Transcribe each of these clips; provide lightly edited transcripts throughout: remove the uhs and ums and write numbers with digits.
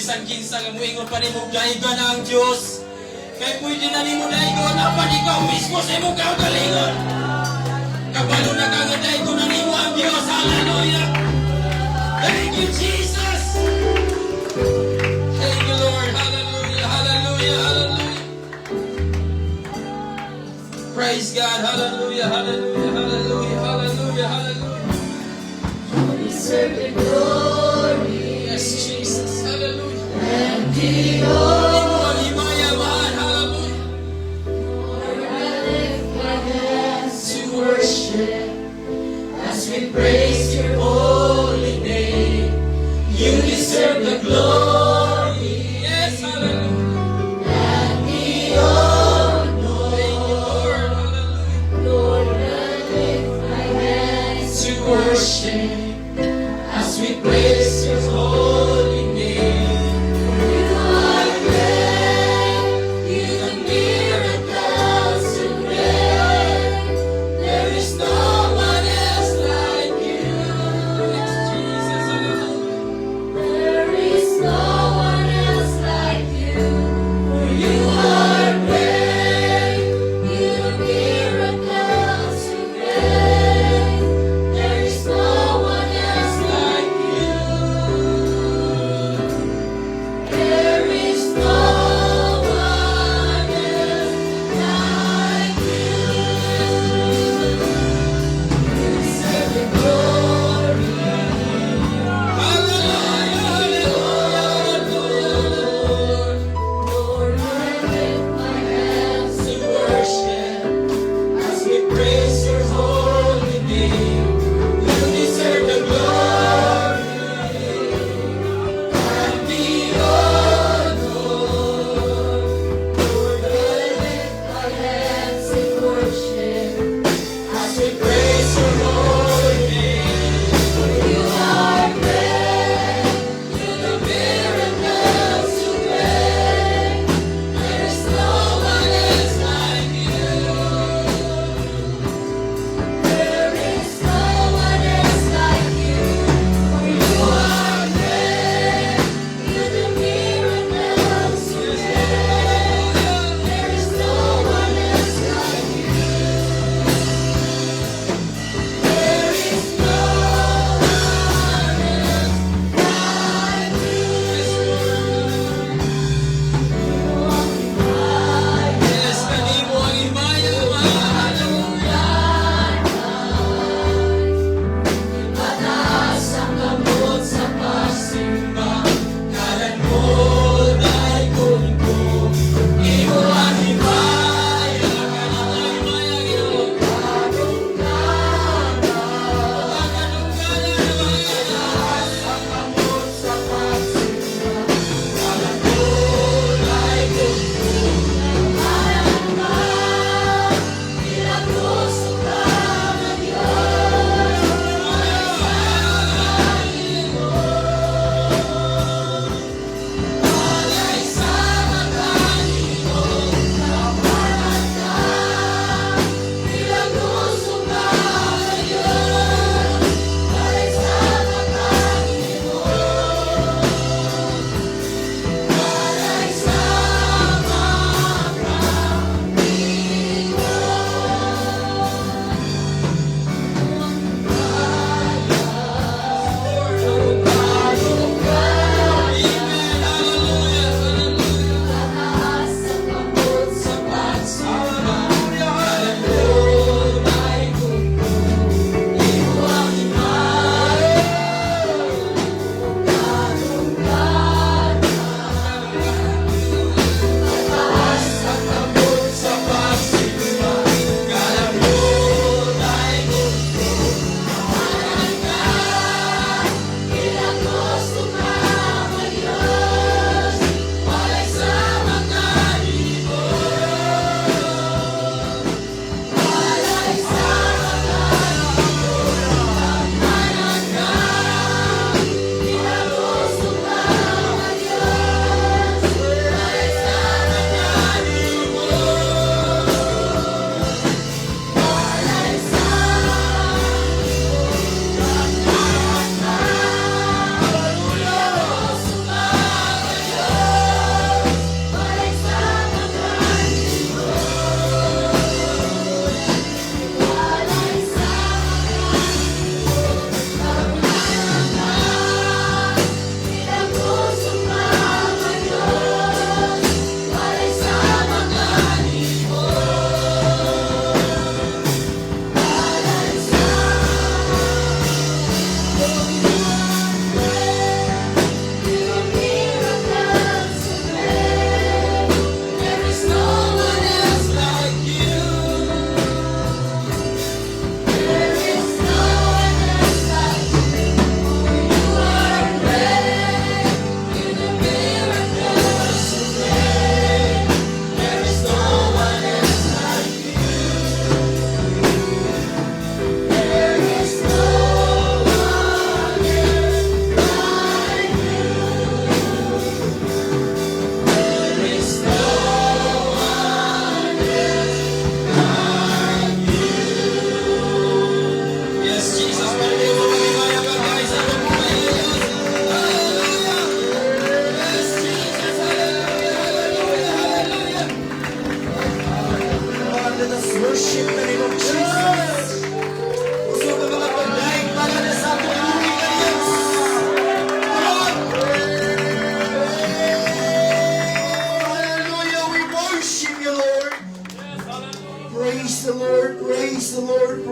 bisan-kinsa nga muingon pa nimo daigan ang Dios. Kay pwede na nimo daigon apan ikaw mismo sa imong kaugalingon. Kabalo na ka nga daigon na nimo ang Dios. Hallelujah. Thank you, Jesus. Thank you, Lord. Hallelujah. Hallelujah. Hallelujah. Praise God. Hallelujah. Hallelujah. Hallelujah. Hallelujah. Hallelujah. You deserve the glory. Yes, Jesus. Hallelujah. And the honor. Hallelujah. Lord, I lift my hands to worship as we praise your holy name. You deserve the glory. Yes, hallelujah. And the honor. Thank you, Lord. Hallelujah. Lord, I lift my hands to worship as we praise your holy name. You are great, you do miracles so great. There is no one else like you. Jesus, hallelujah. There is no one else like you. You are great, you do miracles so great. There is no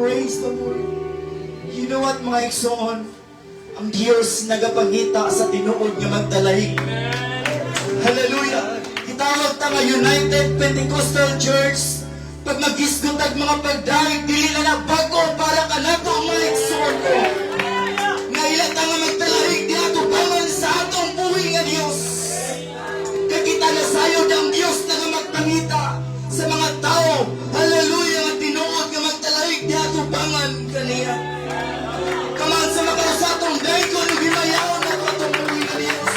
praise the Lord. You know what, mga igsoon? Ang Diyos nagapangita sa tinuod nga magdalaig. Hallelujah! Itawag ta nga United Pentecostal Church. Pag magisgutag mga pagdaig, dili na bago para ka na to, mga igsoon ko. Ngayon ta nga magdalaig, di ato bangan sa atong buhay nga Diyos. Kakita na sayod ang Diyos na nga magpangita sa mga tao. Hallelujah! Nga tinuod nga magdalaig, di ato bangan kaniya. Kaman sa mga usatong daikon, gimayaon na atong buhay nga Diyos.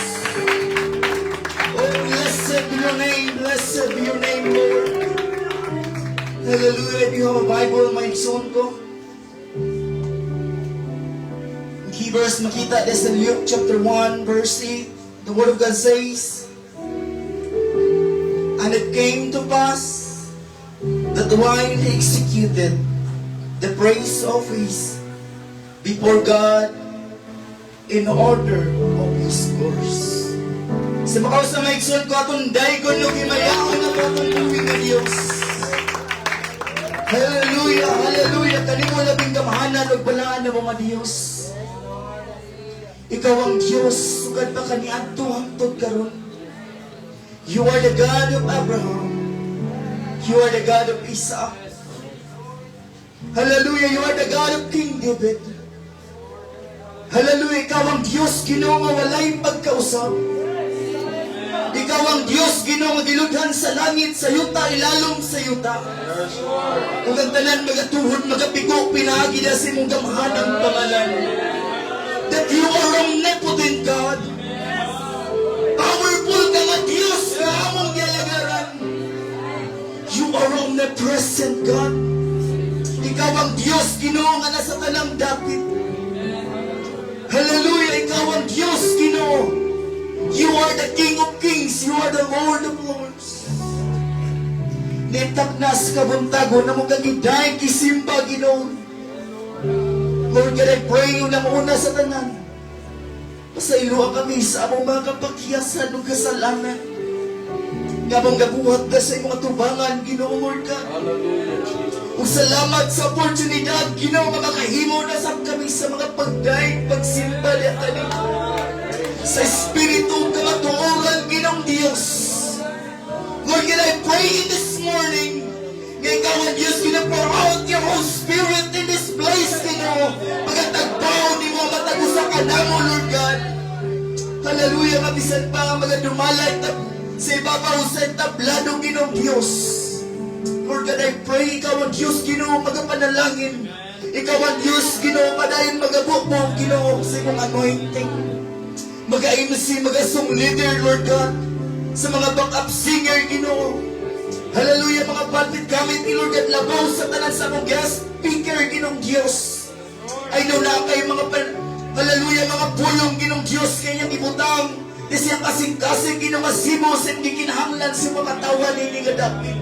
Oh, blessed be your name, blessed be your name, Lord. Hallelujah. If you have a Bible, my son ko. Ang key verse makita this in Luke chapter 1, verse 8. The Word of God says, "And it came to pass that while he executed the praise office before God in order of his course." Sa mga sa maigsoon ko atong daygon no gimayaon na po atong buhay nga Diyos. Hallelujah, hallelujah. Kanimo labing kamahanan ug balaan na mga Diyos. Ikaw ang Diyos sugad pa kaniadto hangtod karon. You are the God of Abraham. You are the God of Isaac. Hallelujah, you are the God of King David. Hallelujah, ikaw ang Diyos Ginoo nga walay pagkausap. Ikaw ang Diyos Ginoo nga giludhan sa langit, sa yuta, ilalom sa yuta. Kung ang tanan magatuhod, magapigo, pinagi na si mong gamhan ang pangalan. That you are omnipotent God. Powerful ka nga Diyos na among gialagaran. You are omnipresent God. Ikaw ang Diyos Ginoo nga nasa tanang dapit. Hallelujah, ikaw ang Diyos Ginoo. You are the King of Kings. You are the Lord of Lords. Nitapnas kabuntago na mong kagiday kisimba Ginoo. Lord God, I pray yung namuna sa tanan. Pasailuan kami sa among mga kapakyasan ng kasalanan. Nga mong gabuhat ka sa imong tubangan, Ginoo, Lord God. Ug salamat sa oportunidad, Ginoo, makakahimo na sa kami sa mga pagdaig, pagsimba niya kanina. Sa Espiritu kamatuoran, Ginoong Diyos. Lord God, I pray in this morning, nga ikaw ang Diyos, pour out your Holy Spirit in this place, Ginoo. Pagkatagbaw ni mo, matagusa ka na mo, Lord God. Hallelujah, mabisan pa nga mga dumalay sa ibabaw sa tablado, Ginoong Diyos. Lord God, I pray, ikaw ang Diyos, Ginoo, magapanalangin. Ikaw ang Diyos, Ginoo, padayon magabukbong, Ginoo, sa imong anointing. Mag-aimasi, mag-asong leader, Lord God, sa mga backup singer, Ginoo. Hallelujah, mga pulpit gamit ni Lord God, labaw sa tanan sa mga guest speaker, Ginoong Diyos. I know na kayo mga hallelujah, mga pulong, Ginoong Diyos, kanyang ibutang, isiyang kasing-kasing, Ginoong asimo, sa hindi kinahanglan sa mga tawa ni Gadapin.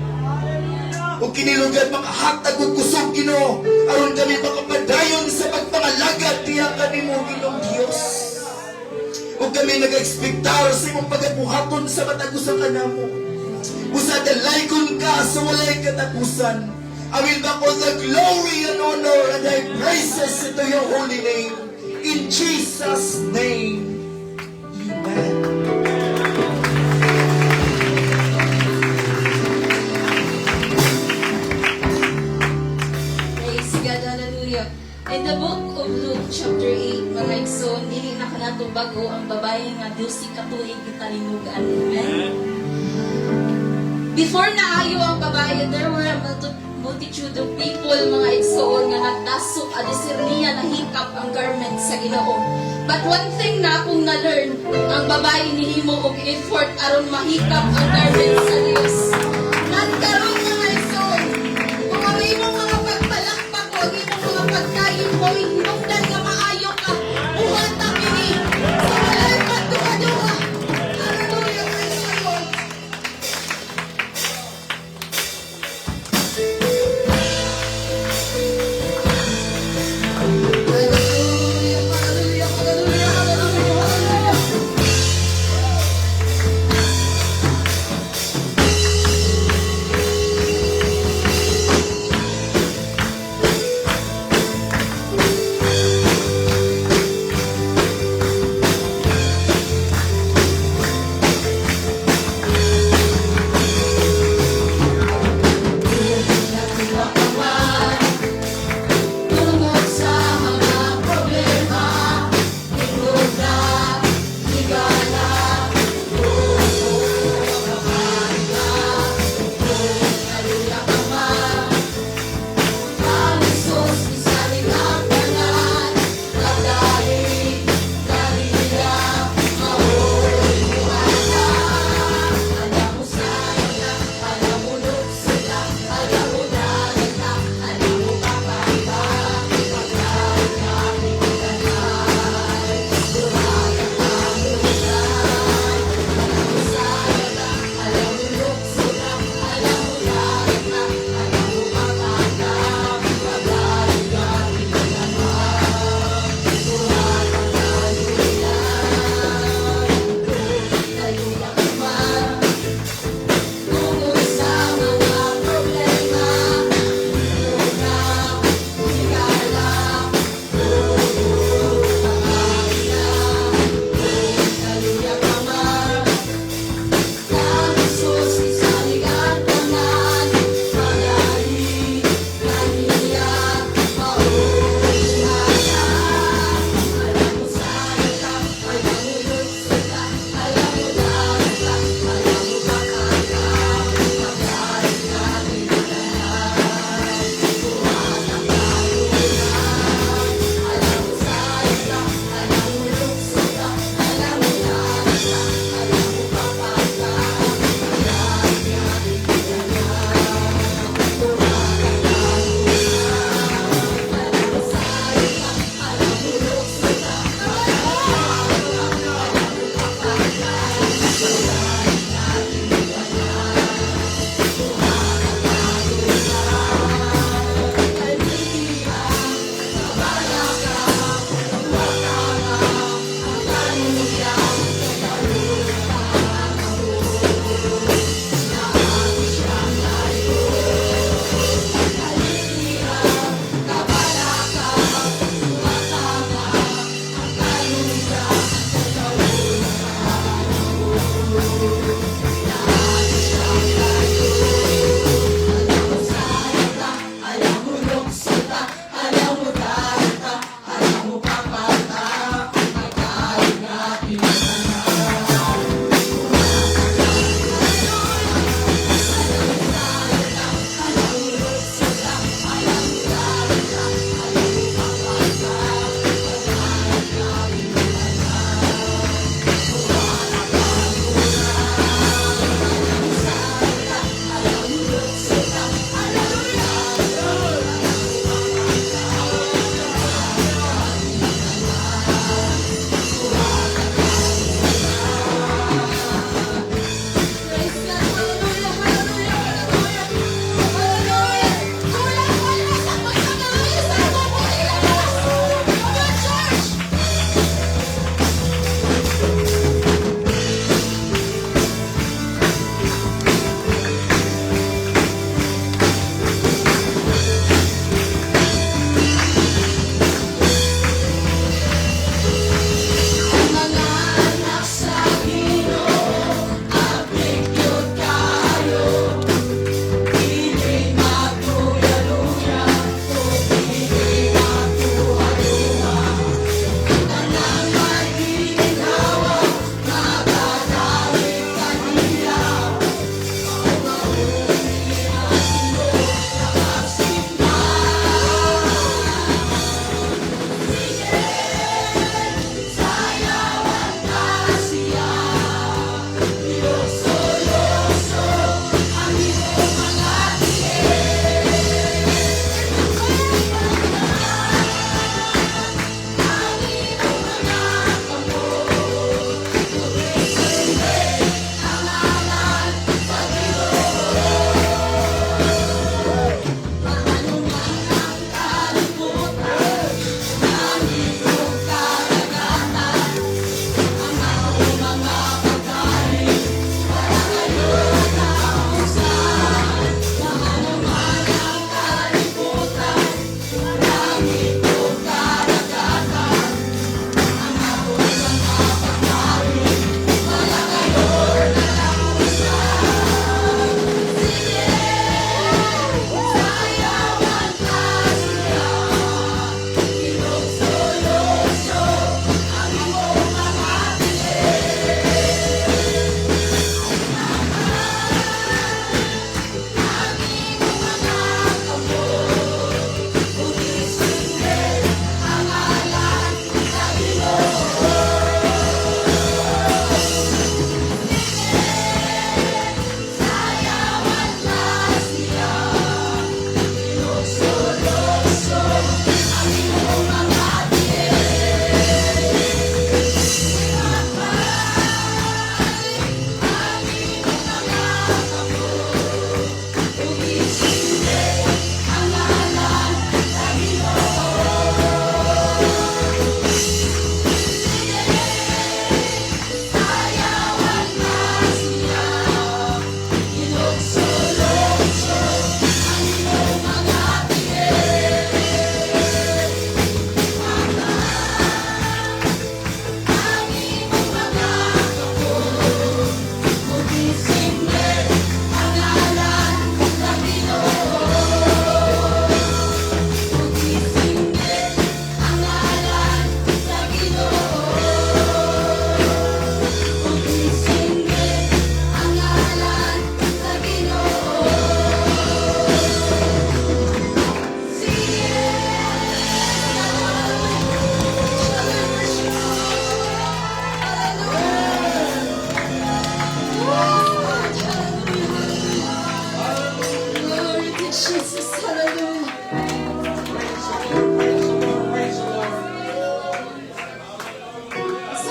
O kinilugad, makahatag o kusog, Ginoo, aron kami makapadayon sa pagpangalagad, tiyakan ni mo, Ginoong Diyos. O kami nag-expectar sa imong pagabuhaton sa matagusan ka na mo. Usa dalaykon ka sa walay katapusan. I will back all the glory and honor and thy praises into your holy name. In Jesus' name. Amen. Praise God, hallelujah. In the book of Luke chapter 8, mga igsoon, dili na kanatong bago ang babae nga Diyos katuig gitalinugan. Amen. Before naayo ang babae, there were a multitude of people, mga igsoon, nga nagtasok adisir niya nahikap ang garment sa Ginoo. But one thing na akong na-learn, ang babae nihimo og effort aron mahikap ang garment sa Dios. Nagkaroon mga igsoon, kung ang imong mga pagpalakpak o ang imong mga pagkain mo, hinungdan nga maayo ka, buhata kini, sa walay pagduha-duha. Hallelujah, praise the Lord. Hallelujah, hallelujah, hallelujah, hallelujah, hallelujah.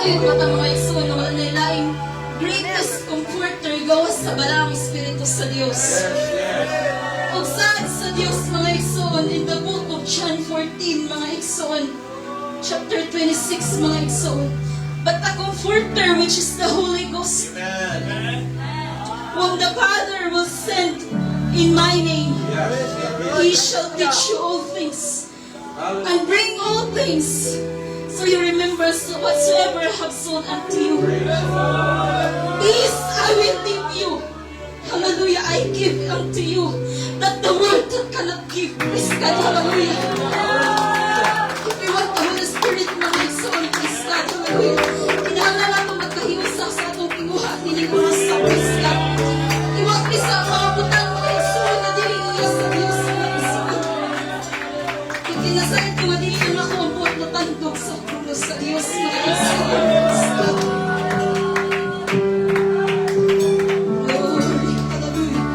Gayud mo ta mga igsoon na wala na laing greatest comforter gawas sa balang Espiritu sa Dios. Ug saad sa Dios mga igsoon in the book of John 14 mga igsoon, chapter 26 mga igsoon. But the comforter which is the Holy Ghost, whom the Father will send in my name, He shall teach you all things and bring all things, so you remember whatsoever I have sown unto you. Peace I will leave you. Hallelujah, I give unto you that the world cannot give. Praise God, hallelujah. If you want the Holy Spirit, mga igsoon, praise God, hallelujah. Kinahanglan nato magkahiusa sa atong tinguha, tiniguha sa praise God. Iwag ni sa mga butang mga igsoon na dili niya sa Diyos, mga igsoon. Ikinasahin ko nga dili yung ako ang buhat na tandog sa puno sa Diyos, mga igsoon. Praise God. Glory, hallelujah.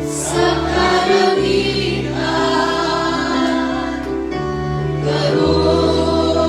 Sa karamihan, ganoon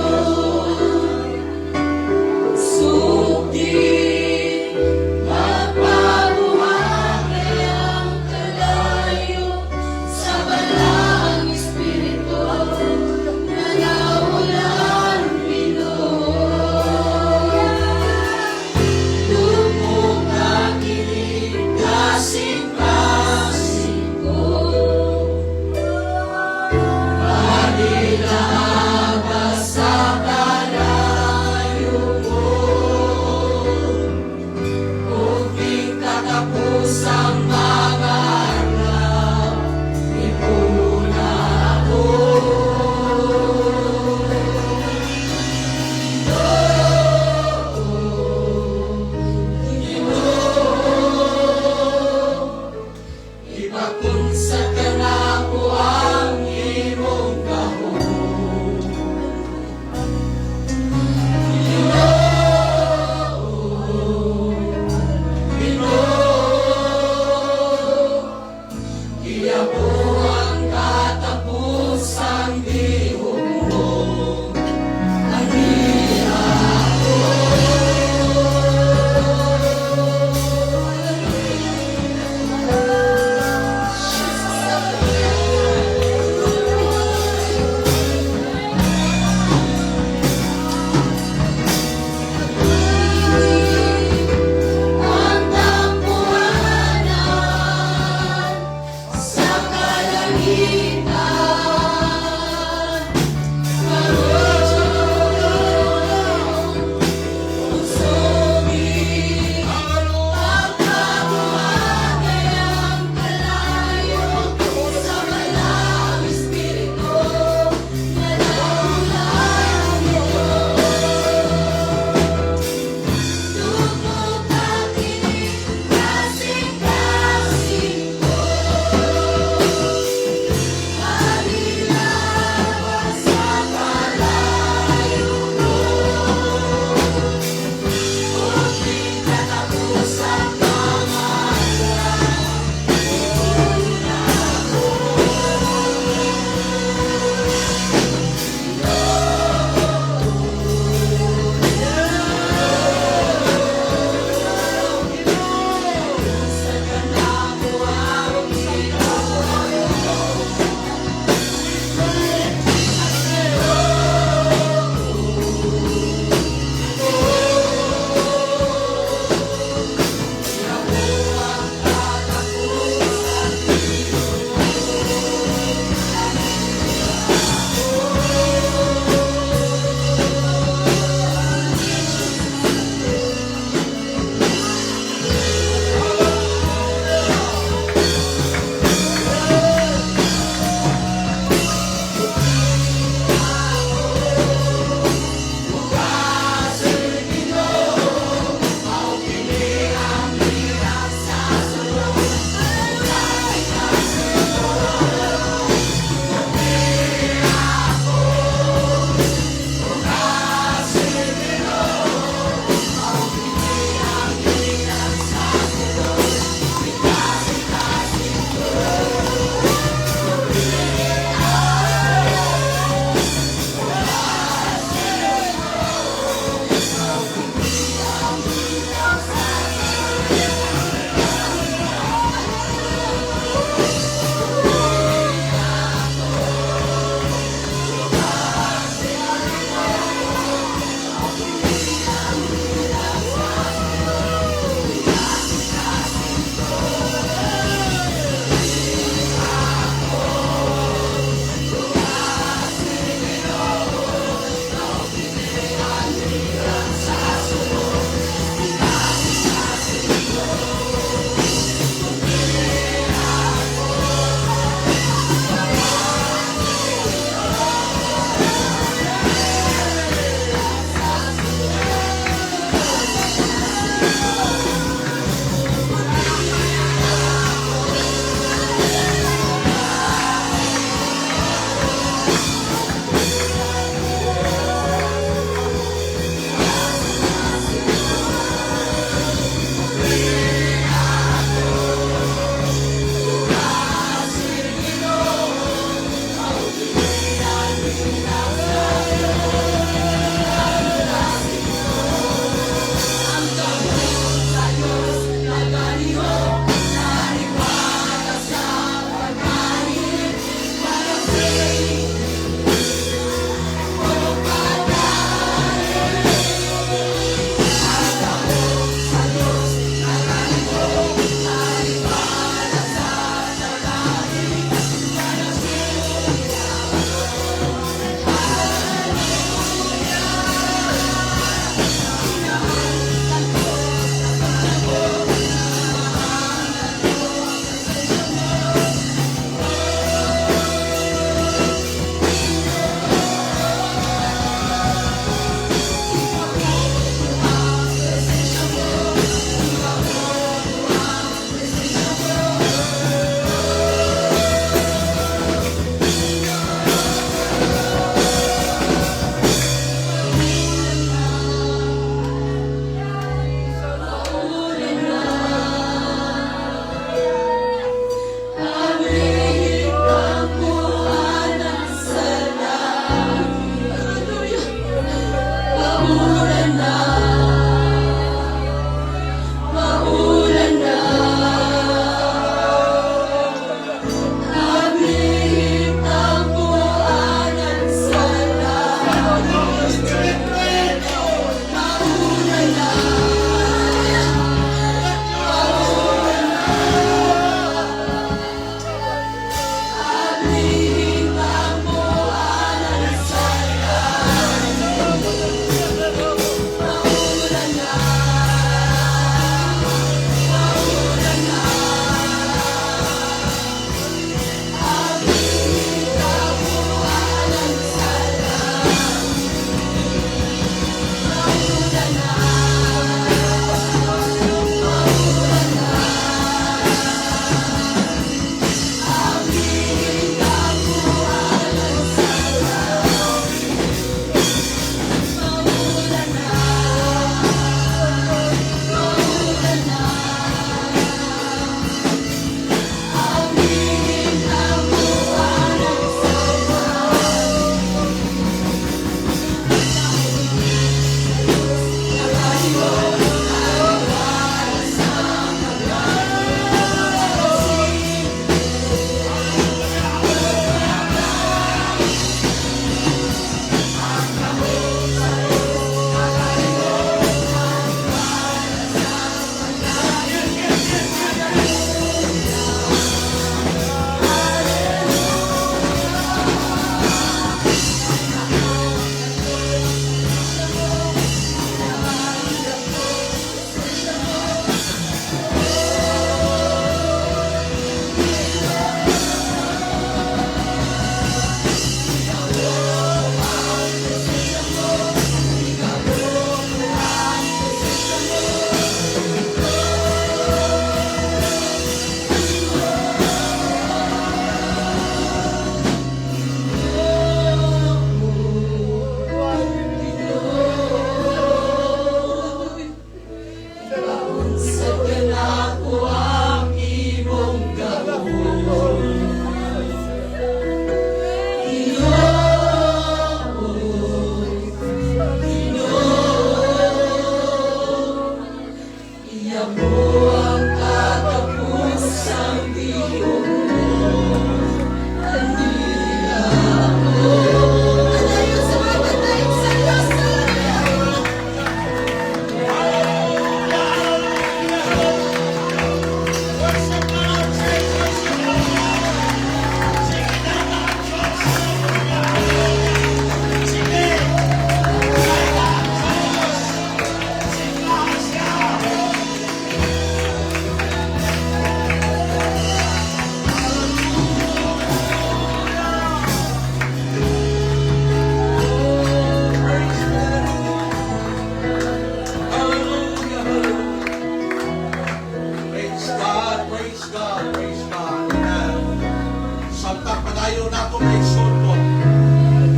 pagpadayon nato may sunod.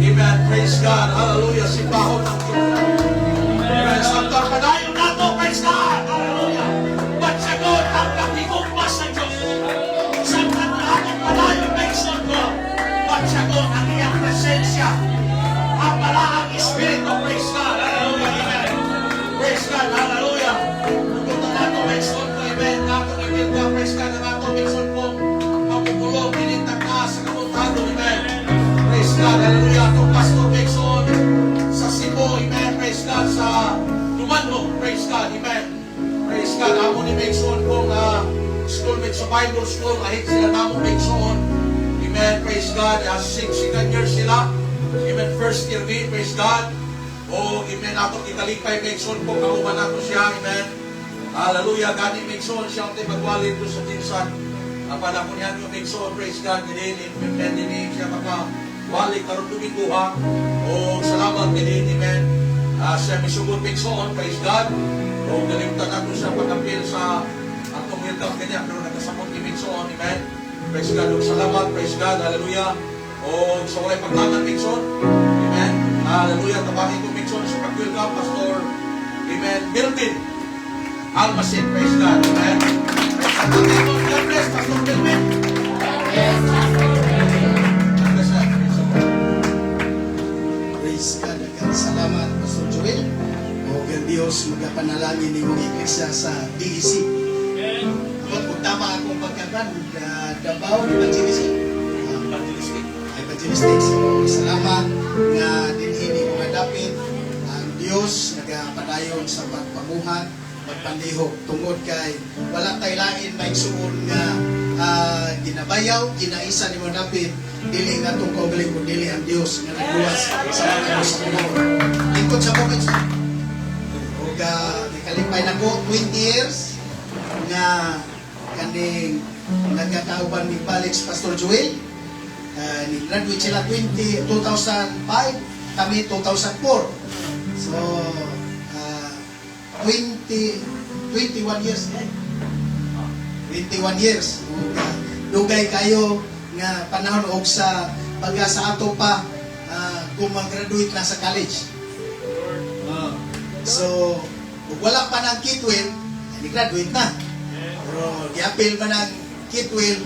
Amen. Praise God. Hallelujah. Simbahon ng Diyos. Amen. Samtang padayon nato, praise God. Hallelujah. Patsagot ang kakigugmas ng Diyos. Samtang natin padayon may sunod. Patsagot ang iyang presensya. Ang malaang Espiritu. Praise God. Hallelujah. Amen. Praise God. Hallelujah. Tugutan nato may sunod. Amen. Nato nagkita. Praise God. Nato may sunod. Pagkukulong. Pinintag na sa kamutado. Amen. Praise God. Hallelujah. Itong Pastor Bexon sa Cebu. Amen. Praise God. Sa Lumano. Praise God. Amen. Praise God. Amo ni Bexon kung schoolmate sa Bible School. Ahit sila namo Bexon. Amen. Praise God. 6 years sila. Amen. First year ni. Praise God. O amen. Ato ikalipay Bexon po. Kauman ako siya. Amen. Hallelujah. Gani Bexon siyang tipagwalit ko sa tinsan. Apan ako niyan yung Bexon. Praise God. Gini. Amen. Gini siya wali karon dumingguha. O salamat din, amen. Siya misugot Bexon, praise God. O galimtan nato siya pag-appeal sa atong welcome kanya pero nagkasapot ni Bexon, amen. Praise God, o salamat, praise God, hallelujah. O sa walay pagtangan Bexon, amen. Hallelujah, tabahin ko Bexon sa pag-welcome, Pastor, amen. Melvin Almasin, praise God, amen. Praise God, God bless, Pastor Melvin. Praise God, daghang salamat Pastor Joel. O ang Diyos magapanalangin ni mong iglesia sa DEC. Kung tama akong pagkakan, Davao Evangelistic. Evangelistic. So salamat nga dinhi mo madapit ang Diyos nagapadayon sa pagpamuhat, pagpandihok tungod kay wala tay lain maigsuon nga ginabayaw, ginaisa ni mo dapit dili nga itong kaugaling kung dili ang Diyos nga nagluwas sa mga Diyos sa kumor. Lingkod sa moment o nakalipay na ko 20 years nga kaning nagkatauban ni Palex Pastor Joel. Ni-graduate sila 2005, kami 2004. So 21 years 21 years. Dugay kayo nga panahon og sa pag-asa ato pa kung mag-graduate na sa college. So, kung wala pa ng Kitwin, ni-graduate na. Pero di-appeal man ng Kitwin,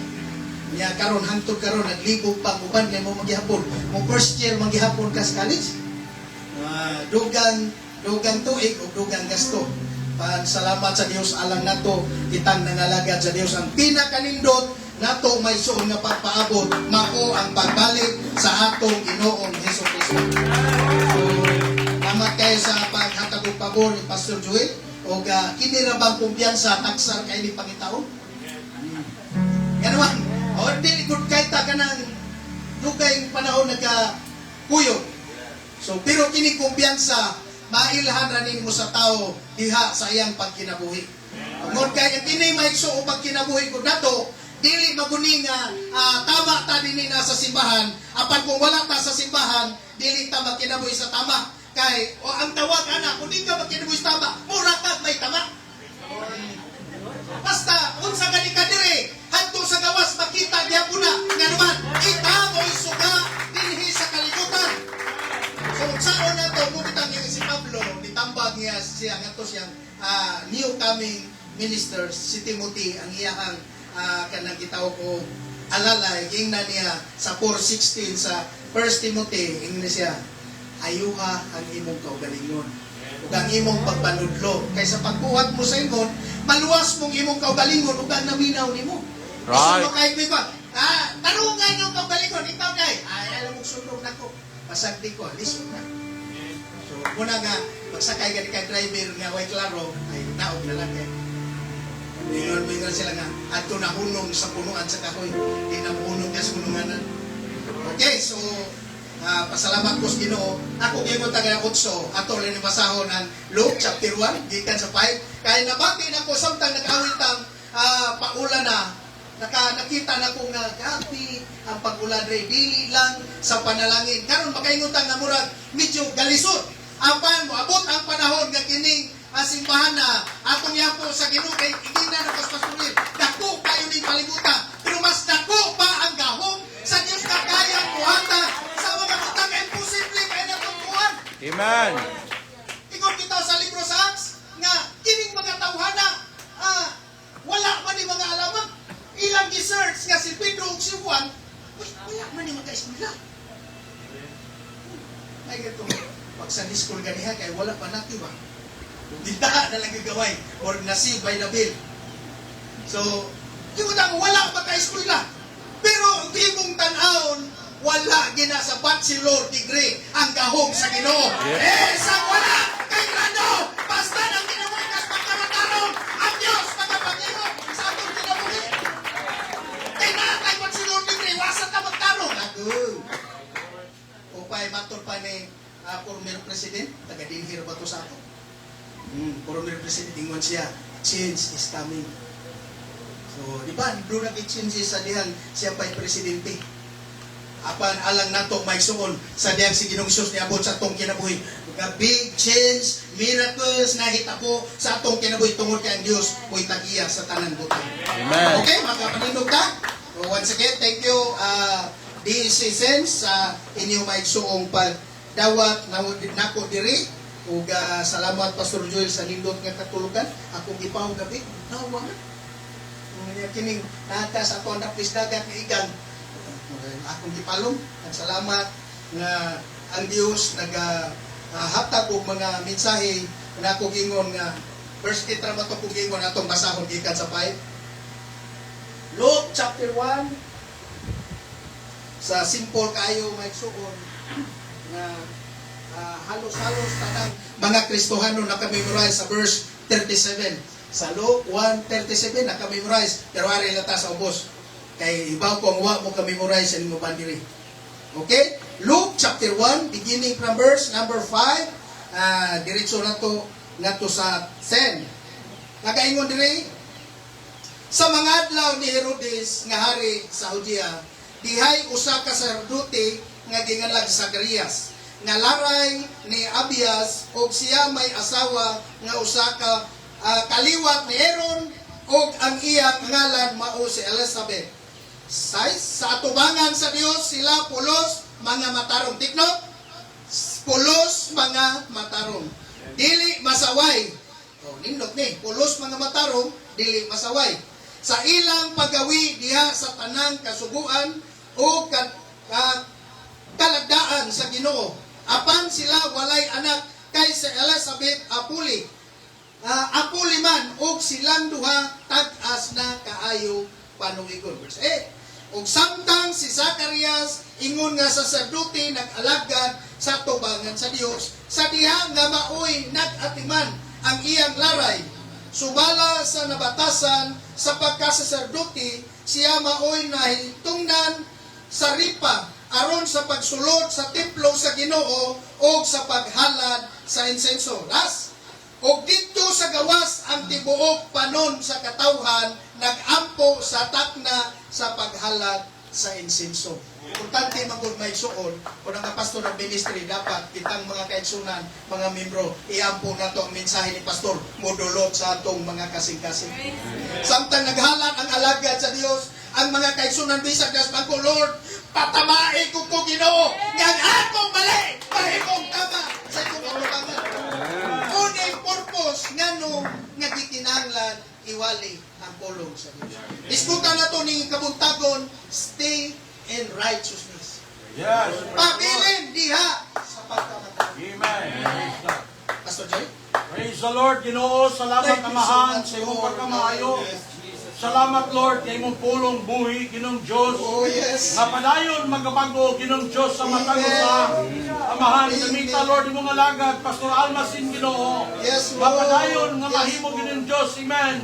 niya karon hangtod karon naglibog pa uban kay mo maghihapon. Mo first year maghihapon ka sa college. Dugang tuig o dugang gasto. Salamat sa Dios alang nato kitang nangalagad sa Dios ang pinakanindot nato may suon nga pagpaabot mao ang pagbalik sa atong Ginoong Hesukristo. So, salamat kayo sa paghatag og pabor ni Pastor Joel o kini ra bang kumpiyansa tagsar kay ni pangitaon. Ganun. O dili gud kay ta kanang dugay panahon nagka-kuyo. So pero kini kumpiyansa mailhan ra nimo sa tao diha sa iyang pagkinabuhi. Ngod kay kini maigsuo pagkinabuhi ko nato dili maguni nga tama ta dinhi na sa simbahan apan kung wala ta sa simbahan dili ta magkinabuhi sa tama kay ang tawag ana kung di ka magkinabuhi sa tama mura ka may tama. Basta unsa gani ka dire hadto sa gawas makita gyapon na nga naman kita mo isuga dinhi sa kalibutan. So unsaon nato mo bitang si Pablo nitambag niya siya ngadto siyang new coming minister si Timothy ang iyang kanang gitaw ko alalay ingna niya sa 4:16 sa 1 Timothy ingna siya ayuha ang imong kaugalingon ug ang imong pagpanudlo kaysa pagbuhat mo sa ingon maluwas mong imong kaugalingon ug ang naminaw nimo. Right. So kay ba tarungan yung kaugalingon ikaw dai alam mo sundog nako pasagdi ko lisod na. So una nga magsakay gani kay driver nga way klaro ay naog na lang kay mingon sila nga adto na hunong sa punuan sa kahoy di na hunong ka sa pununganan. Okay, so pasalamat ko sa Ginoo. Ako gyud taga 8 ato rin basahon ang Luke chapter 1 gikan sa 5 kay nabati nako samtang nag-awit ang paulan na nakita na ko nga gati ang pag-ulan ray dili lang sa panalangin karon makaingutan nga murag medyo galisod apan moabot ang panahon nga kining simbahan na atong yapo sa Ginoo kay igina na pastorin dako kayo ning palibutan pero mas dako pa ang gahom sa Dios na kaya Amen. Ingon kita sa libro sa Acts nga kining mga tawhana wala man ni mga alamat. Ilang gi-search nga si Pedro ug si Juan, wala man ni magka-eskwela. Ay gato. Pag sa school ganiha kay wala pa nati ba. Dita na lang gagaway or nasib by the bill. So, yung utang wala pa ka-eskwela. Pero imong tan-aon wala gina sa bachelor degree ang gahom sa Ginoo. Sa wala kay grado, basta ang kinabuhi kas pagkamatarong ang Dios magapangimo sa atong kinabuhi. Kay na kay bachelor degree wasa ka magtarong. Ako. Upay matur pa ni former president, taga dinhir ba to sa ato? Former president ingon siya, change is coming. So, di ba, doon nag-change sa dihan siya pa'y presidente. Apan alang nato may suon sa diyang si Ginoong Hesus niabot sa atong kinabuhi. Mga big change, miracles na hitabo sa atong kinabuhi tungod kay ang Dios mo'y tagiya sa tanan buton. Amen. Okay, makapanindog ka? So, once again, thank you DEC Sense sa inyong may suong pagdawat na nako diri. Ug salamat Pastor Joel sa nindot nga katulugan. Akong ipaw gabi, nawa na. Kining nata sa atong dapis dagat nga igan. Akong gipalong at salamat nga ang Dios nagahatag og mga mensahe na ako gingon nga verse 8 ra mato ko gingon atong basahon gikan sa 5. Luke chapter 1 sa simple kayo may suon nga halos-halos tanang mga Kristohano naka-memorize sa verse 37. Sa Luke 1:37 naka-memorize pero ari lata sa ubos. Kay ibaw ko ang wa mo ka-memorize sa inyo bandiri. Okay? Luke chapter 1 beginning from verse number 5 diretso na to ngadto sa 10. Nagaingon diri sa mga adlaw ni Herodes nga hari sa Judea, dihay usa ka sacerdote nga ginganlag Zacarias nga laray ni Abias ug siya may asawa nga usa ka kaliwat ni Aaron ug ang iya ngalan mao si Elizabeth. Sa atubangan sa Dios sila pulos mga matarong tikno, pulos mga matarong dili masaway. Nindot ni pulos mga matarong dili masaway sa ilang paggawi diha sa tanang kasuguan o kalagdaan sa Ginoo. Apan sila walay anak kay si Elizabeth apuli man og silang duha tag-as na kaayo panuigon. Verse 8. Og samtang si Zacarias ingon nga saserdote nag-alagad sa tubangan sa Dios sa diha nga maoy nag-atiman ang iyang laray subala sa nabatasan sa pagkasaserdote siya maoy nahitungdan sa ripa aron sa pagsulod sa templo sa Ginoo o sa paghalad sa insenso. Last, o dito sa gawas ang tibuok panon sa katawhan nagampo sa takna sa paghalad sa insenso. Importante magud may suon kung ang pastor ng ministry dapat kitang mga kaigsunan, mga membro, iampo na to ang mensahe ni pastor modulot sa atong mga kasing-kasing. Samtang naghalad ang alagad sa Dios, ang mga kaigsunan bisag das bangko, Lord, patamain ko Ginoo nga akong mali, mahimong tama sa ikong atubangan. Uning purpose ngano nga gikinahanglan iwali ang pulong sa Dios. Diskutan na to ni kabuntagon, stay in righteousness. Yes. Pabilin diha sa pagkamatay. Amen. Pastor Joy? Praise the Lord, Ginoo. Salamat kamahan sa imong pagkamaayo. Salamat, Lord, kay imong pulong buhi, Ginoong Diyos. Oh, yes. Nga padayon magabago, Ginoong Diyos, sa matang sa amahan. Gamita, Lord, imong alagad, Pastor Almasin, Ginoo. Yes, Nga Lord. padayon, nga Yes, mahimo, Lord. Ginoong Diyos, Amen.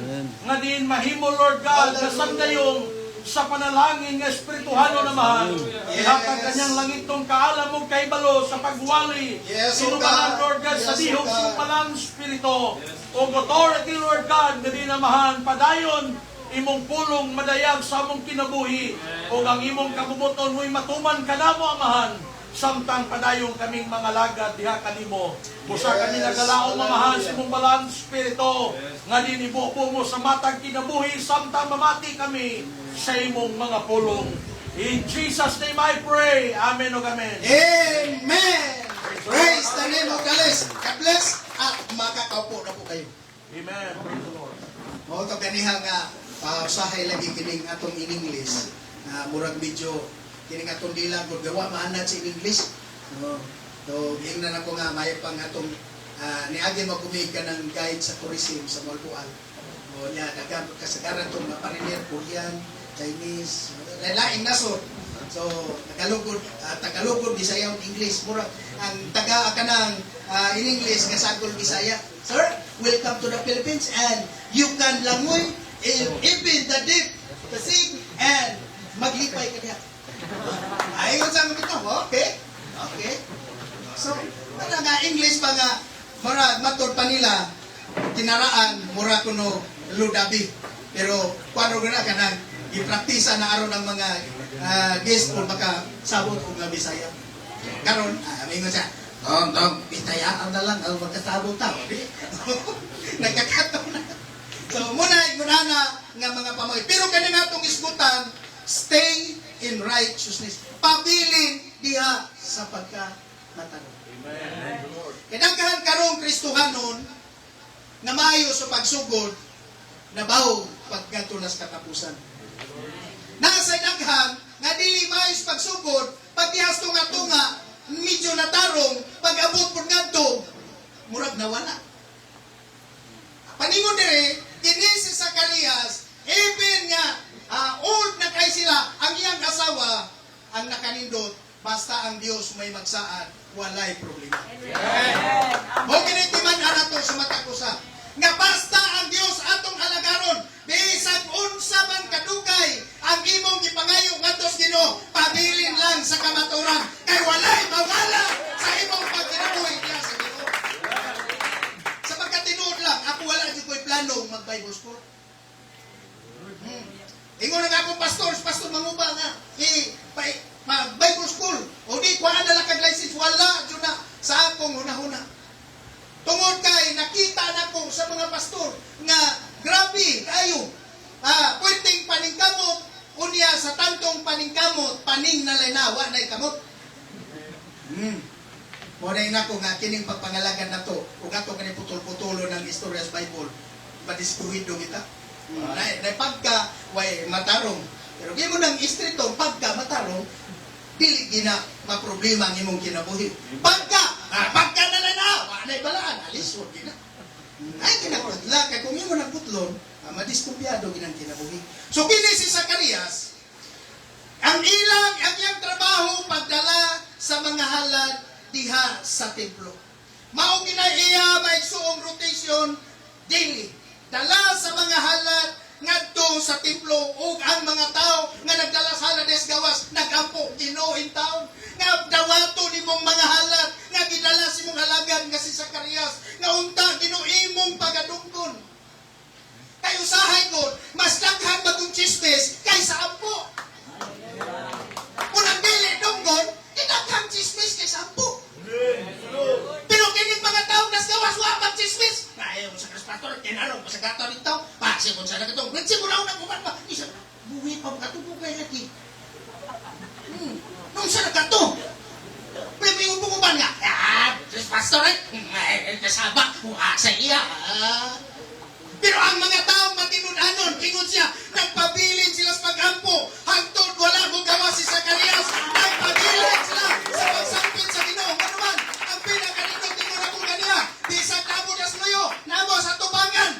Nga din mahimo, Lord God, na sandayong sa panalangin nga espirituhano na mahal. Ihatag kanyang langitong kaalam mong kaibalo sa pagwali. Yes, O Sinubalan, God. Lord God, sa Yes, O dihog God. sinubalan spirito. O authority, Lord God, na dinamahan, padayon, imong pulong madayag sa among kinabuhi. O ang imong kabubuton mo'y matuman kanamo amahan. Samtang padayong kaming mga lagad diha kanimo. Busa kami nagalaong mamahan sa imong balang spirito. Nga din ibuo mo sa matang kinabuhi samtang mamati kami sa imong mga pulong. In Jesus' name I pray. Amen o amen. Amen. Praise the name of the Lord. God bless. At makakaupo na po kayo. Amen. Praise the Lord. Mao to ganiha nga usahay lagi kining atong in English. Murag medyo kining atong dila gud gawa maanad sa English. So ingnan ako nga may pang atong niagi magumig ka ng guide sa tourism sa Malbual. O nya daghang kasagaran tong mapariner Korean, Chinese, lain nasod. So Tagalog Bisaya ug English murag ang taga kanang in English nga sagol Bisaya. Sir, welcome to the Philippines and you can langoy even the deep the sea and maglipay ka diha. Ayon sa mga okay. Okay. So, para nga English pa nga mura matod pa nila kinaraan mura kuno ludabi. Pero kuano gana kanang gipraktisa na aron ang mga guest kung baka sabot og nga Bisaya. Karon, amingon siya. Tong Bisaya ang dalang ang magkasabot ta. Nagkakataw na. So muna nga mga pamangkin. Pero kani nga itong isgutan, stay in righteousness. Pabilin diha sa pagkamatanong. Amen. Kadaghan karong Kristohanon na maayo sa pagsugod na bawo pagkanto nas katapusan. Nasa daghan nga dili maayo sa pagsugod pagtihas tunga medyo natarong pag-abot pud ngadto murag nawala. Paningon dire kini si Zacarias even nga old na kay sila ang iyang asawa ang nakanindot basta ang Dios may magsaad walay problema. Mo kini timan anato sa mata ko sa nga basta ang Dios atong alagaron bisag unsa man kadugay ang imong gipangayo ngadto sa Ginoo pabilin lang sa kamaturan kay walay mawala sa imong pagkinabuhi diha sa Ginoo. Sa pagkatinuod lang ako wala gyud ko'y plano mag-Bible school. Ingon nga akong pastor manguba nga Bible school o di kuha na lang kag license wala jud na sa akong hunahuna. Tungod kay nakita nako sa mga pastor nga grabe kayo pwedeng paningkamot unya sa tantong paningkamot paning na linawa na ikamot. Moray nako nga kining pagpangalagan nato ug ato kani putol-putulo ng istorya sa Bible padiskuhido kita. Na pagka way matarong pero di mo nang istrito pagka matarong dili gina maproblema ang imong kinabuhi. Pagka nalana wa nay balaan alisod gina. Ay kinakudla kay kung imo nagputlon madiskumpiyado ginang kinabuhi. So kini si Zacarias ang iyang trabaho pagdala sa mga halad diha sa templo. Mao iya maigsuong rotation daily. Dala sa mga halad ngadto sa templo ug ang mga tao nga nagdala sa halades gawas nagampo Ginoo in taon nga dawato nimong mga halad nga gidala si mong halagan nga si Zacarias nga unta Ginoo imong pagadungkon. Kay usahay ko mas daghan bagong chismis kaysa ampo. Kung ang dili dunggon daghang chismis kaysa ampo. Pero kining mga tao nas gawas wa pag chismis. Ayaw mo sa pastor, kinarong sa gato nito. Paksi mo sa nagatong. Nagsimula na kuman pa. Isa, buhi pa makatubo kay laki. Nung sa nagato. Pero may upukuban nga. Pastor kasabak. Sa iya. Pero ang mga taong matinudanon, ingon siya, nagpabilin sila sa pag-ampo. Hangtod wala mo gawa si Zacarias. Nagpabilin sila sa pagsampit sa Ginoo. Manuman, ang pinakaninong tingon akong kaniya. Bisag namo das luyo, namo sa tubangan.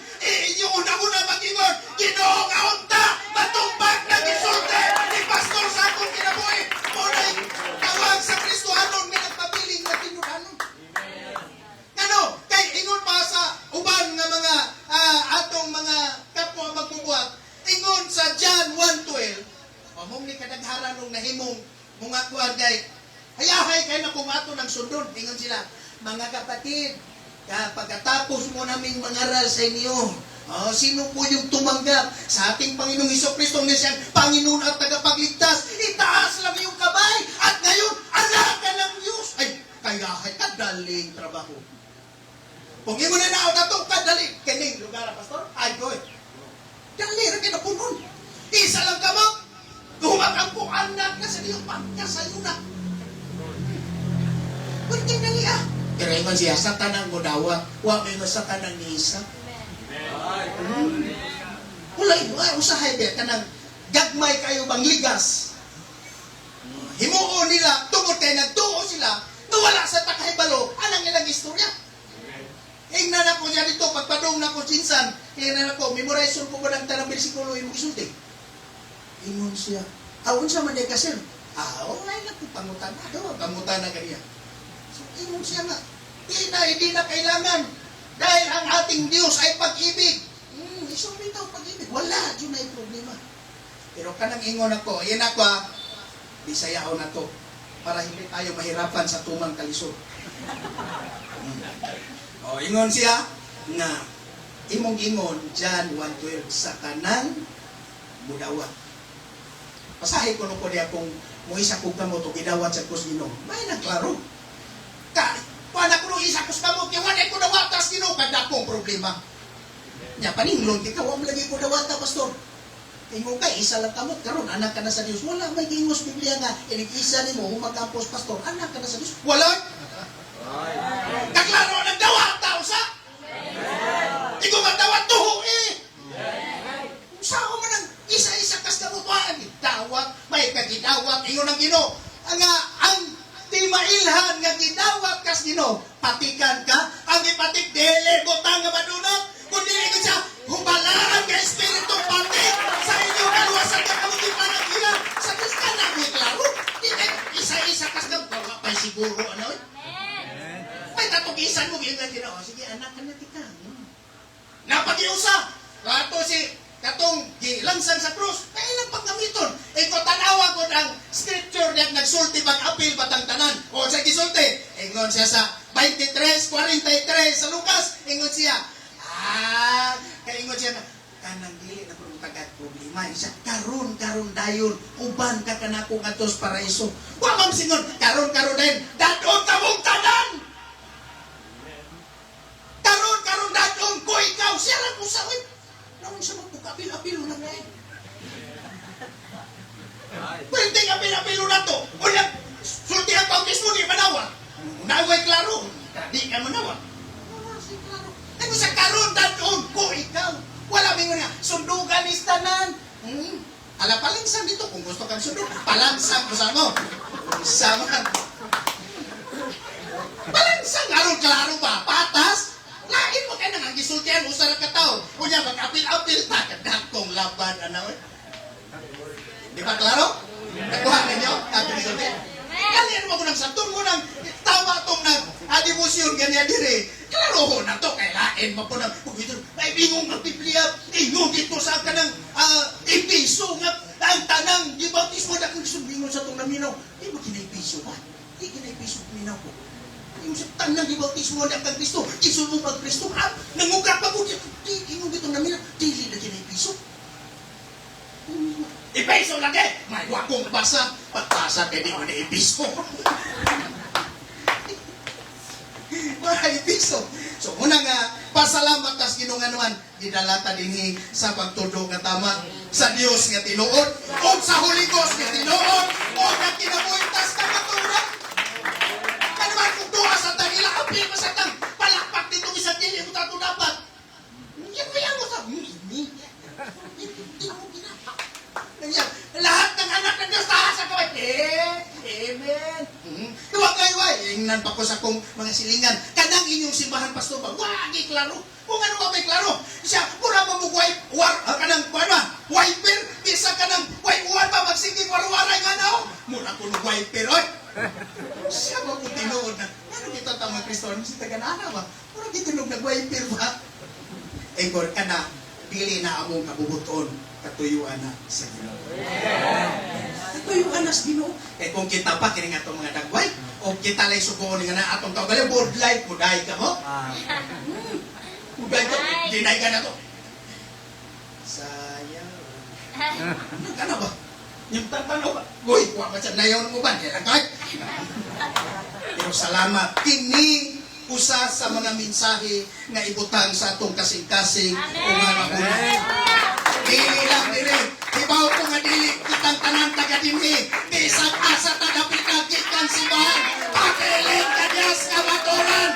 Yung una-una mag-ingon, Ginoo nga unta, matumbag na gisulti ni pastor sa akong kinabuhi. Muna'y tawag sa Kristohanon nga nagpabilin na tinudanon. Ano? Kay ingon pa sa uban nga mga atong mga kapwa magbubuhat, ingon sa John 1:12, among ni kadagharan nung nahimong mga kuan kay hayahay kay na kumato ng sundon. Ingon sila, mga kapatid, pagkatapos mo naming mangaral sa inyo, sino po yung tumanggap sa ating Panginoong Hesukristo na siyang Panginoon at tagapagligtas? Itaas lang yung kamay at ngayon, anak ka ng Diyos. Ay, kayahay ka, daling trabaho. Kung imo na naon nato kadali kining lugar pastor, ay goy. Dali ra kay napunon. Isa lang ka mo. Humakampo anak na sa iyong pagkasayuna. Pwede na niya. Ingon siya, sa tanang mo dawat, wa may sa tanang ni isa. Wala, usahay ba, kanang gagmay kayo bang ligas. Himuon nila, tungod kay nagtuo sila, nawala sa takahibalo, anang ilang istorya. Ingnan ako niya dito, pagpadong na ko sinsan, ingnan ako, memorization ko ba ng tanang bersikulo yung isulti? Ingon siya, awon siya man kasir. Wala na po pangutan na, pangutan na kanya. So, ingon siya nga, hindi na kailangan. Dahil ang ating Diyos ay pag-ibig. Isang bitaw pag-ibig. Wala, yun ay problema. Pero kanang ingon ako, yan ako bisayaw na to para hindi tayo mahirapan sa tumang kalisod. Ingon siya nga imong ingon John 1:12 sa kanang budawat. Pasahe ko ko diya kung muisa kong kamo to gidawat sa kusino. May nagklaro. Wala ko nung isa kus kamo kaya wala ko dawatas Ginoo kada akong problema. Nya paninglon di ka wa lagi ko dawata pastor. Ingon ka, isa lang kamot, karon anak ka na sa Diyos. Wala may gingos Biblia nga, inig-isa ni mo, humagampos, pastor, anak ka na sa Diyos. Wala! Kaklaro ng dawat, tao sa? Di ko magdawat tuho eh! Saan mo nang isa-isa kas kamutuan? Dawat, may kagidawat, ingon ang Ginoo. Ang di mailhan nga gidawat kas Ginoo, patikan ka, ang ipatik, dele, botang nga madunat, kundi ingon siya, hubalaan ka Espiritu patik sa inyo kaluwasan ka kamutin panagila sa Diyos ka na may klaro. Isa-isa kas na may siguro ano eh. May tatugisan mo yung Ginoo. Sige anak ka na tika. Napag-iusa. Kato si katong gilansang sa krus. Kailan pang gamiton? Iko tanawa ko ang scripture na nagsulti pag-apil batang tanan. O sa gisulti. Ingon siya sa 23:43 sa Lucas. Ingon siya. Kaingon siya na, kanang dili na kung tagad-problema. Siya, karon dayon, uban ka kanakong atos paraiso. Wa man singon, karon dayon, dadon ka mong tanan! Karon dadon ko ikaw, siya lang po sa win. Naman siya magpukapil-apilo na ngayon. Pwede apil-apilo na to. Ulang, sulti ang bautismo di manawa. Unaway klaro, di ka manawa. Ano sa karon dadon ko ikaw? Wala mingon nga, sundugan is tanan. Ala palangsang dito kung gusto kang sundog. Palangsang ko sa mo. Sama. Palangsang aron klaro ba? Patas? Lain mo kaya nang gisultihan usa ra ka tawo. Unya mag-apil-apil ta kadakong laban ana. Di ba klaro? Nakuha ninyo? Ato gisulti. Kalian mo ko nang satun mo nang tawa tong nag-adibusyon ganyan dire. Klaro ho na to, kay lain mo po nang ay bingong ng Biblia, ingong dito sa kanang impiso nga ang tanang di bautismo na kung sumbingon sa itong naminaw. Di ba kinaipiso ba? Di kinaipiso minaw ko. Yung sa tanang di bautismo na kang Kristo, isunod mag Kristo, ha? Nanguga pa ko, di ingong dito naminaw, dili na kinaipiso. Ipiso lagi! May wakong basa, pagpasa kay di mo na ipiso. Maray piso. So muna nga pasalamat tas ginunganuan didalata dinhi sa pagtudlo nga tama sa Dios nga tinuod o sa Holy Ghost nga tinuod o nga kinabuhitas ka katuran. Ano man kung duha sa tangila apil pa sa tang palakpak dito isang dili mo tato dapat. Yan mo sa lahat ng anak ng Diyos taas sa kaway. Amen. Huwag kayo ingnan pa ko sa kong mga silingan. Kanang inyong simbahan, pastor ba? Wagi klaro. Kung ano ba may klaro? Siya, mura pa mo kanang wiper. Bisa kanang wiper pa magsigig warwaray nga na. Mura ko ng wiper. Oy! Siya ba kung tinuod na? Ano kita tamang Kristo? Ano si taganana ba? Mura kitinog nag-wiper ba? Engor ka na, pili na among kabubuton. Katuyuan na sa Ginoo. Katuyuan na sa Ginoo. Eh kung kita pa kini nga itong mga dagway, o kita lay subuon nga na atong kaugali, board life, muday ka mo. Muday ka, dinay ka na to. Sayang. Ano ka na ba? Yung tatanaw ba? Uy, huwag ka siya nayaw ng uban. Pero salamat. Kini usa sa mga mensahe nga ibutang sa atong kasing-kasing o mga magulang. Dili lang dili. Ibaw ko nga dili kitang tanan taga dinhi. Bisag asa taga pikagit kan simbahan. Pakiling ka Diyos kabaturan.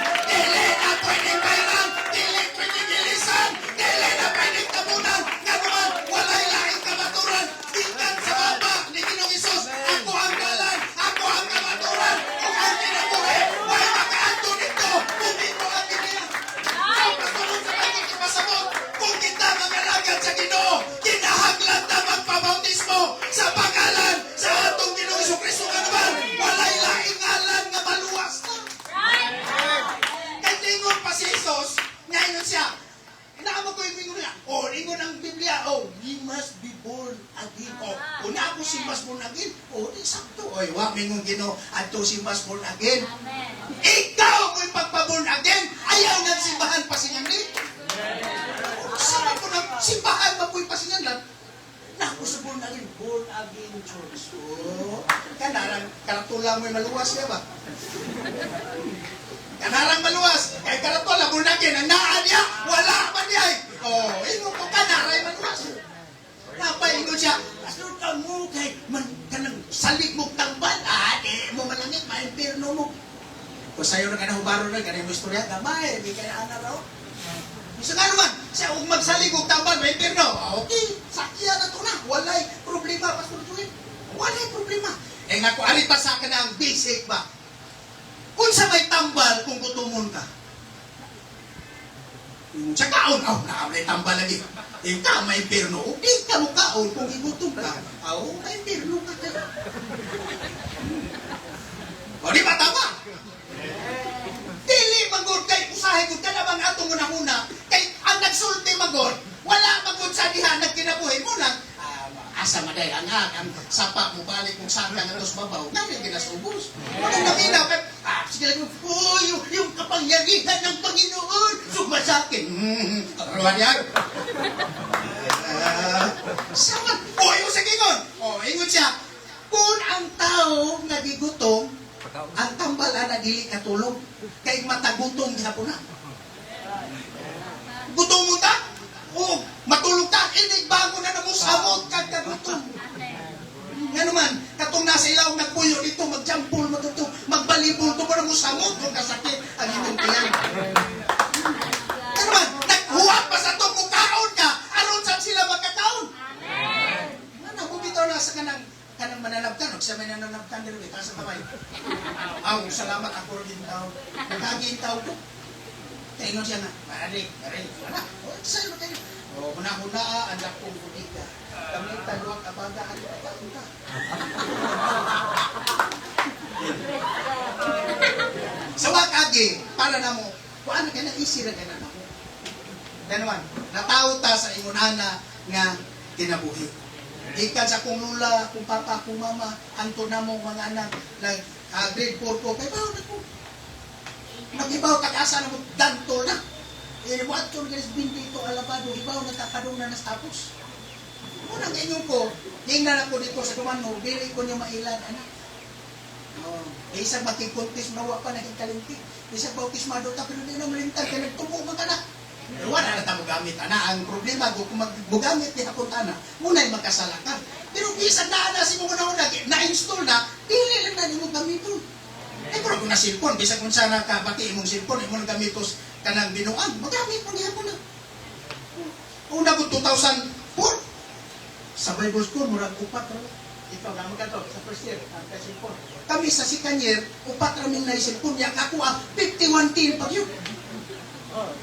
Oy, wa mingon Ginoo adto si mas born again. Ikaw mo'y pagpa-born again. Ayaw nang simbahan pasingan ni. Sama ko na simbahan ba po'y pasingan lang. Naku sa born again church. Oh, kanarang karatula mo'y maluwas niya ba? Kanarang maluwas. Kay karatula born again ang naa niya. Wala man niya. Oh, ino ko kanaray maluwas. Napaingon siya, pastor ka mo kay kanang salig mo tambal, di mo malangit, ma-impirno mo. Kung sa'yo na kanahubaro na, ganyan mo istorya, gamay, di kaya ana raw. Isa nga naman, siya kung magsalig mo tambal, ma-impirno. Okay, sakya na to na, walay problema, pastor Joel. Walay problema. Eh nga ko, alit pa sa akin ang basic ba? Kung sa may tambal, kung gutumon ka, sa kaon, naamay tambal lagi. Ika, may impirno. Okay ka mo kaon kung igutom ka. May impirno ka kayo. O, di ba tama? Dili magod kay usahay ko ka naman atong muna-muna. Kay ang nagsulti magod, wala magod sa dihan nagkinabuhi mo lang. Asa maday, ang sapa mo balik kung saan ka nga tos babaw. Ngayon ginasubos. Walang nakina, sige lang, yung kapangyarihan ng Panginoon, suma sa akin. Karuan yan. Saman, yung sa gingon. Ingon siya, kung ang tao nagigutom, ang tambala na dili katulog, kay matagutong gihapon na. Gutom mo ta? Matulog ta, hindi bago na namusamot kag kagutom. Nga naman, katong nasa ilaw nagpuyo dito, magjampol mo dito, magbalibol to mo namusamot kung kasakit ang inyong tiyan. Nga naman, naghuwag pa sa to kung kaon ka, aron saan sila magkakaon. Ano, bumitaw na sa kanang mananabtan, sa may nananabtan nila, sa kamay. Salamat ako rin tao. Nagkagintaw ko. Taingon siya nga, marik, wala. Sa'yo na kayo. Muna-muna, anak kong butika. Kami taluang kabagaan na kapunta. Sa wakagi, para na mo, kung ano ka na isira ka na mo. Ganaman, natao ta sa ingunana nga kinabuhi. Ikan sa kong lula, kung papa, kung mama, anto na mo mga anak, grade 4 ko, kay bawa na ko. Mag-ibaw kag-asa na mo, dantol na. Mo at kung guys, bindi ito alabado, ibaw nagkakadong na nas-tapos. Unang inyong ko, tingnan ako dito sa duman mo, bili ko niyo mailan, anak. Isang makikuntis, mawa pa naging kalinti. Isang bautismado, pero hindi na malintag, kaya nagtubo mga anak. Pero wala na tayo gamit, anak. Ang problema ko, kung magbugamit ni hapon anak, muna'y magkasalakan. Pero isang naanasin mo na na-install na, dili lang na mo gamiton. Pero kung na-silpon, bisa kung sana kabati imong silpon, imong gamitos ka ng binuan, magamit mo niya mo na. Una ko 2004, sa Bible School, murag upat rin. Ikaw na magkato, sa first year, ang silpon. Kami sa second year, upat rin na silpon, yang ako 51 tin pag yun.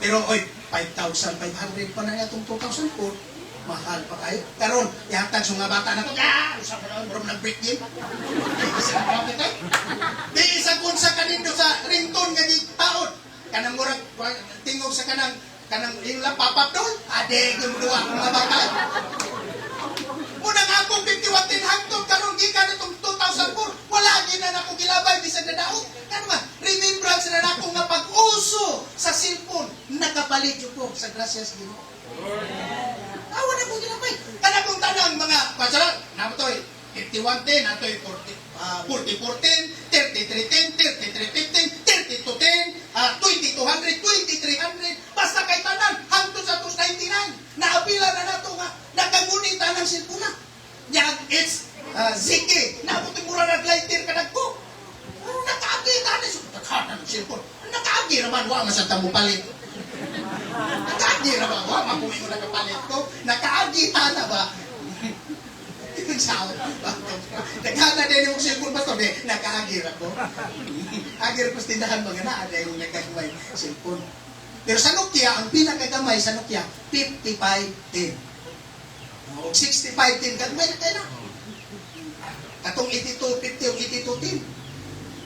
Pero, 5,500 pa na itong 2004, mahal pa kayo. Karon, ihatag sa mga bata na ito, usap mo na, murang nag-break game. Isa na kapit eh. Di isa kung sa kanindo sa ringtone nga di taon. Kanang murag, tingog sa kanang yung lang papap doon. Ade, yung dua mga bata. Muna nga akong 51 tin hangtod, karon gikan itong 2004. Wala gina na akong gilabay, bisag na daot. Ano ba? Remembrance na ako nga pag-uso sa cellphone. Nakapalit yun po sa gracias Ginoo. Awa na po ginamay. Kana kong tanang mga pasaran, na ito 5110, na ito 4410, 3310, 3315, 3210, 2200, 2300, basta kay tanan, hangtod sa 299. Naapila na nato nga, nakagunita ng silpuna. Yan, it's Ziki. Nabuti mura nag-lighter ka nagko. Nakaagi na na, nakakana ng silpun. Nakaagi naman, wa masanta mo palit. Nakaagi na ba? Wa, mabuhay mo nakapalit ko. Nakaagi na ba? Nagkana din yung cellphone ba ito? Nakaagi na ko. Agir ko tindahan mga na, ada yung nagkagamay cellphone. Pero sa Nokia, ang pinakagamay sa Nokia, 5510. O 6510, gagmay na kayo na. Katong 8250 o 8210.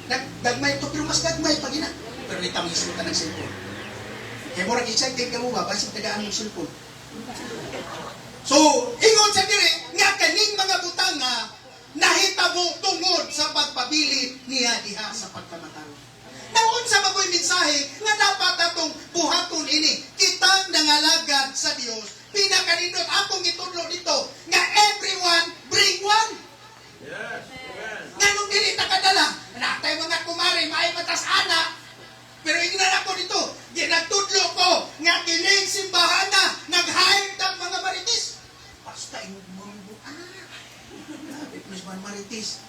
Nagdagmay ito, pero mas gagmay pag ina. Pero nitang isuta ng cellphone. Kaya mo rin excited ka mo ba, basig tagaan yung cellphone. So, ingon sa diri, nga kaning mga butang nga nahitabo tungod sa pagpabilin niya diha sa pagkamatalo. Naon sa magoy mensahe nga dapat atong buhaton ini, kitang nangalagad sa Dios. Pinakanindot akong itudlo dito nga everyone bring one. Yes. Amen. Nganong dili ta kadala? Natay mga kumari maay matas anak. Pero ingnan ako dito, ginagtudlo ko nga kining simbahan na nag-hire ng mga marites. Basta imong grabe plus man marites.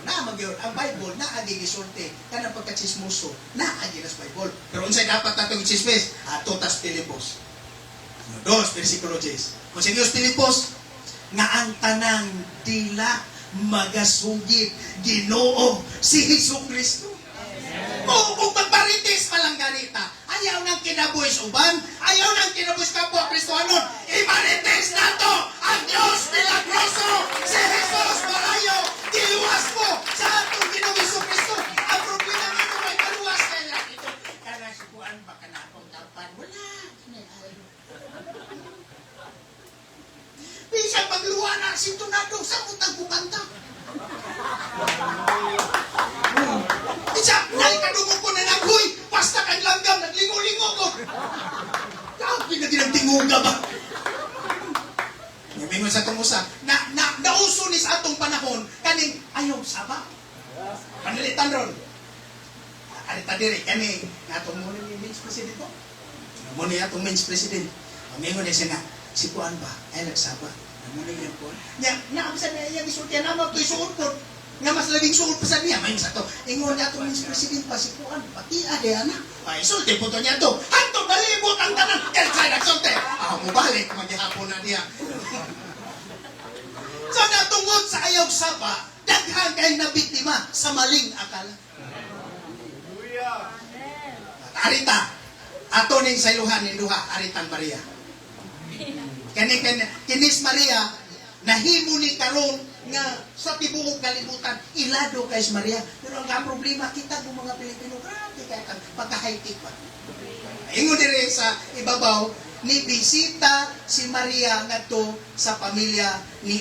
Na magyod ang Bible na adi gisulti kanang pagkatsismoso na adi nas Bible. Pero unsay dapat natong chismis? Ato tas Pilipos. 2 versikulo 10. Kung sa Dios Pilipos nga ang tanang dila magasugid Ginoo si Hesukristo. Kung magparitis pa lang ganita, ayaw nang kinabuhis uban, ayaw nang kinabuhis kapwa Kristohanon, imaritis na to ang Diyos milagroso, si Jesus Marayo, diluwas mo sa atong Ginoong Hesukristo. Ang problema nga ito ay kaluwas kaya ito. Kaya subuan ba ka na akong tarpan? Wala. Bisang magluwa na sintunado sa utang bukanta. Isa, naikadungog ko na naghuy, basta kang langgam, naglingo-lingo ko. Grabe na ginagtinguga ba? Ngayon sa itong usa, nauso ni sa atong panahon, kaning ayaw saba. Panalitan ron. Alita diri, kani, atong muna ni Min's President ko. Muna ni atong Min's President. Ngayon niya siya nga, si Kuan ba, ay nagsaba. Muna niya po. Nya, sa niya, isultihan naman, ito'y suot ko. Nga mas labing suot pa sa niya, may sa to. Ingon niya itong Min's President pa, si Kuan, pati ade, anak. Ay, sulti po to niya to. Hanto, nalibot ang tanan. Kaya sa'yo nagsulti. Mubalik, maghihapon na niya. So, natungod sa ayaw saba, daghang kay nabiktima sa maling akala. Arita, ato ning sa iluhan ni Duha, Aritan Maria. Kinis Maria, nahimo ni karon nga sa tibuok kalibutan, ilado kay Maria. Pero ang problema kita ng mga Pilipino, grabe kaya pagka-high-tech pa. Ingon dire sa ibabaw, ni bisita si Maria ngadto sa pamilya ni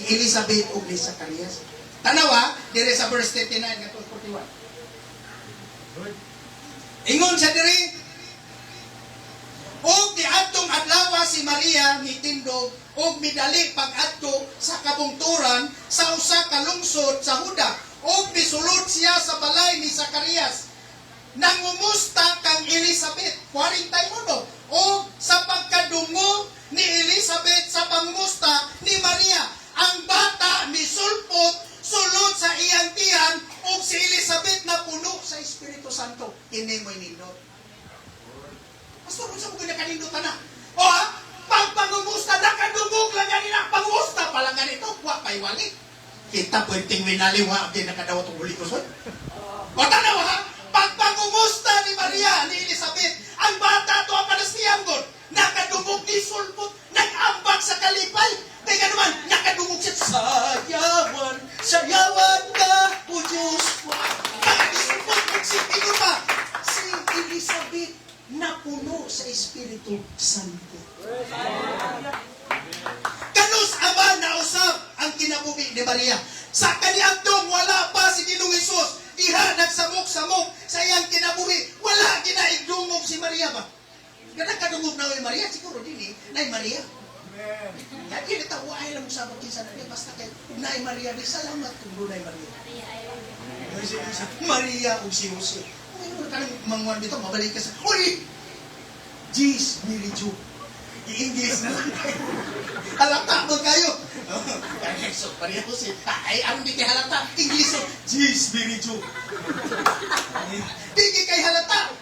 Elizabeth ug ni Zacarias. Tanawa dire sa verse 39 ngadto 41. Ingon sa diri, og niadtong adlaw si Maria mitindog og midali pag-adto sa kabungturan sa usa ka lungsod sa Huda og misulod siya sa balay ni Zacarias. Nangumusta kang Elizabeth 41 o sa pagkadungo ni Elizabeth sa pangumusta ni Maria, ang bata misulpot sulod sa iyang tiyan ug si Elizabeth na puno sa Espiritu Santo. Kini mo'y nindot. Pastor, kung sa mga nakanindot na? O ha? Pagpangumusta, nakadungog lang ganina. Pangusta pa lang ganito. Wa pa'y wali. Kita pwedeng winaliwa ang nakadawat ng huli ko son. O tanaw ha? Pagpangumusta ni Maria, ni Elizabeth, ang bata to ang panastiyang god, nakadungog ni sulpot, nag-ambak sa kalipay. Kaya naman, nakadungog siya, sayawan ka, o Diyos. Nakadisulpot, magsitingo pa. Si Elizabeth, napuno sa Espiritu Santo. Kanus ama na usap ang kinabuhi ni Maria. Sa kaniadtong wala pa si Ginoong Hesus, diha nagsamok-samok sa iyang kinabuhi. Wala ginaigdungog si Maria ba? Ganang kadungog na ni Maria, siguro din nay Maria. Yan, kinitawa ay lang sa kinsa na niya. Basta kay nay Maria, di salamat kung nay Maria. Maria o si Jose. Ngayon ka manguan dito, mabalik ka sa, uy! Jeez, Mary Jo. I-English na lang kayo. Halata mo kayo. Kaya so, Maria Jose. Ay, ang di kay halata. English so, jeez, Mary Jo. Di kay halata.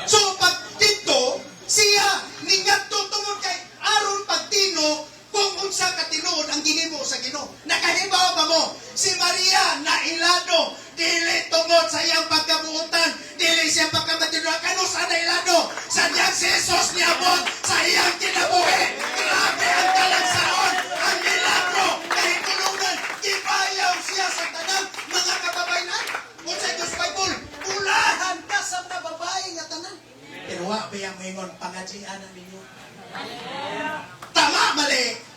So, pag dito, siya, ningat tutungod kay aron pagtino, kung unsa ka tinuod ang ginimo sa Ginoo. Nakahibaw ba mo? Si Maria na ilado, dili tungod sa iyang pagkabuutan, dili siya pagkamatino, kanus na ilado, sa niyang si Jesus niabot sa iyang kinabuhi. Grabe ang kalagsaon, ang milagro, kahitulungan, kibayaw siya sa tanang mga kababayan. Kung sa Diyos Bible, ulahan ka sa mga babae nga tanan. Pero wa ba yung ingon, pangajian ang ninyo? Tama, mali.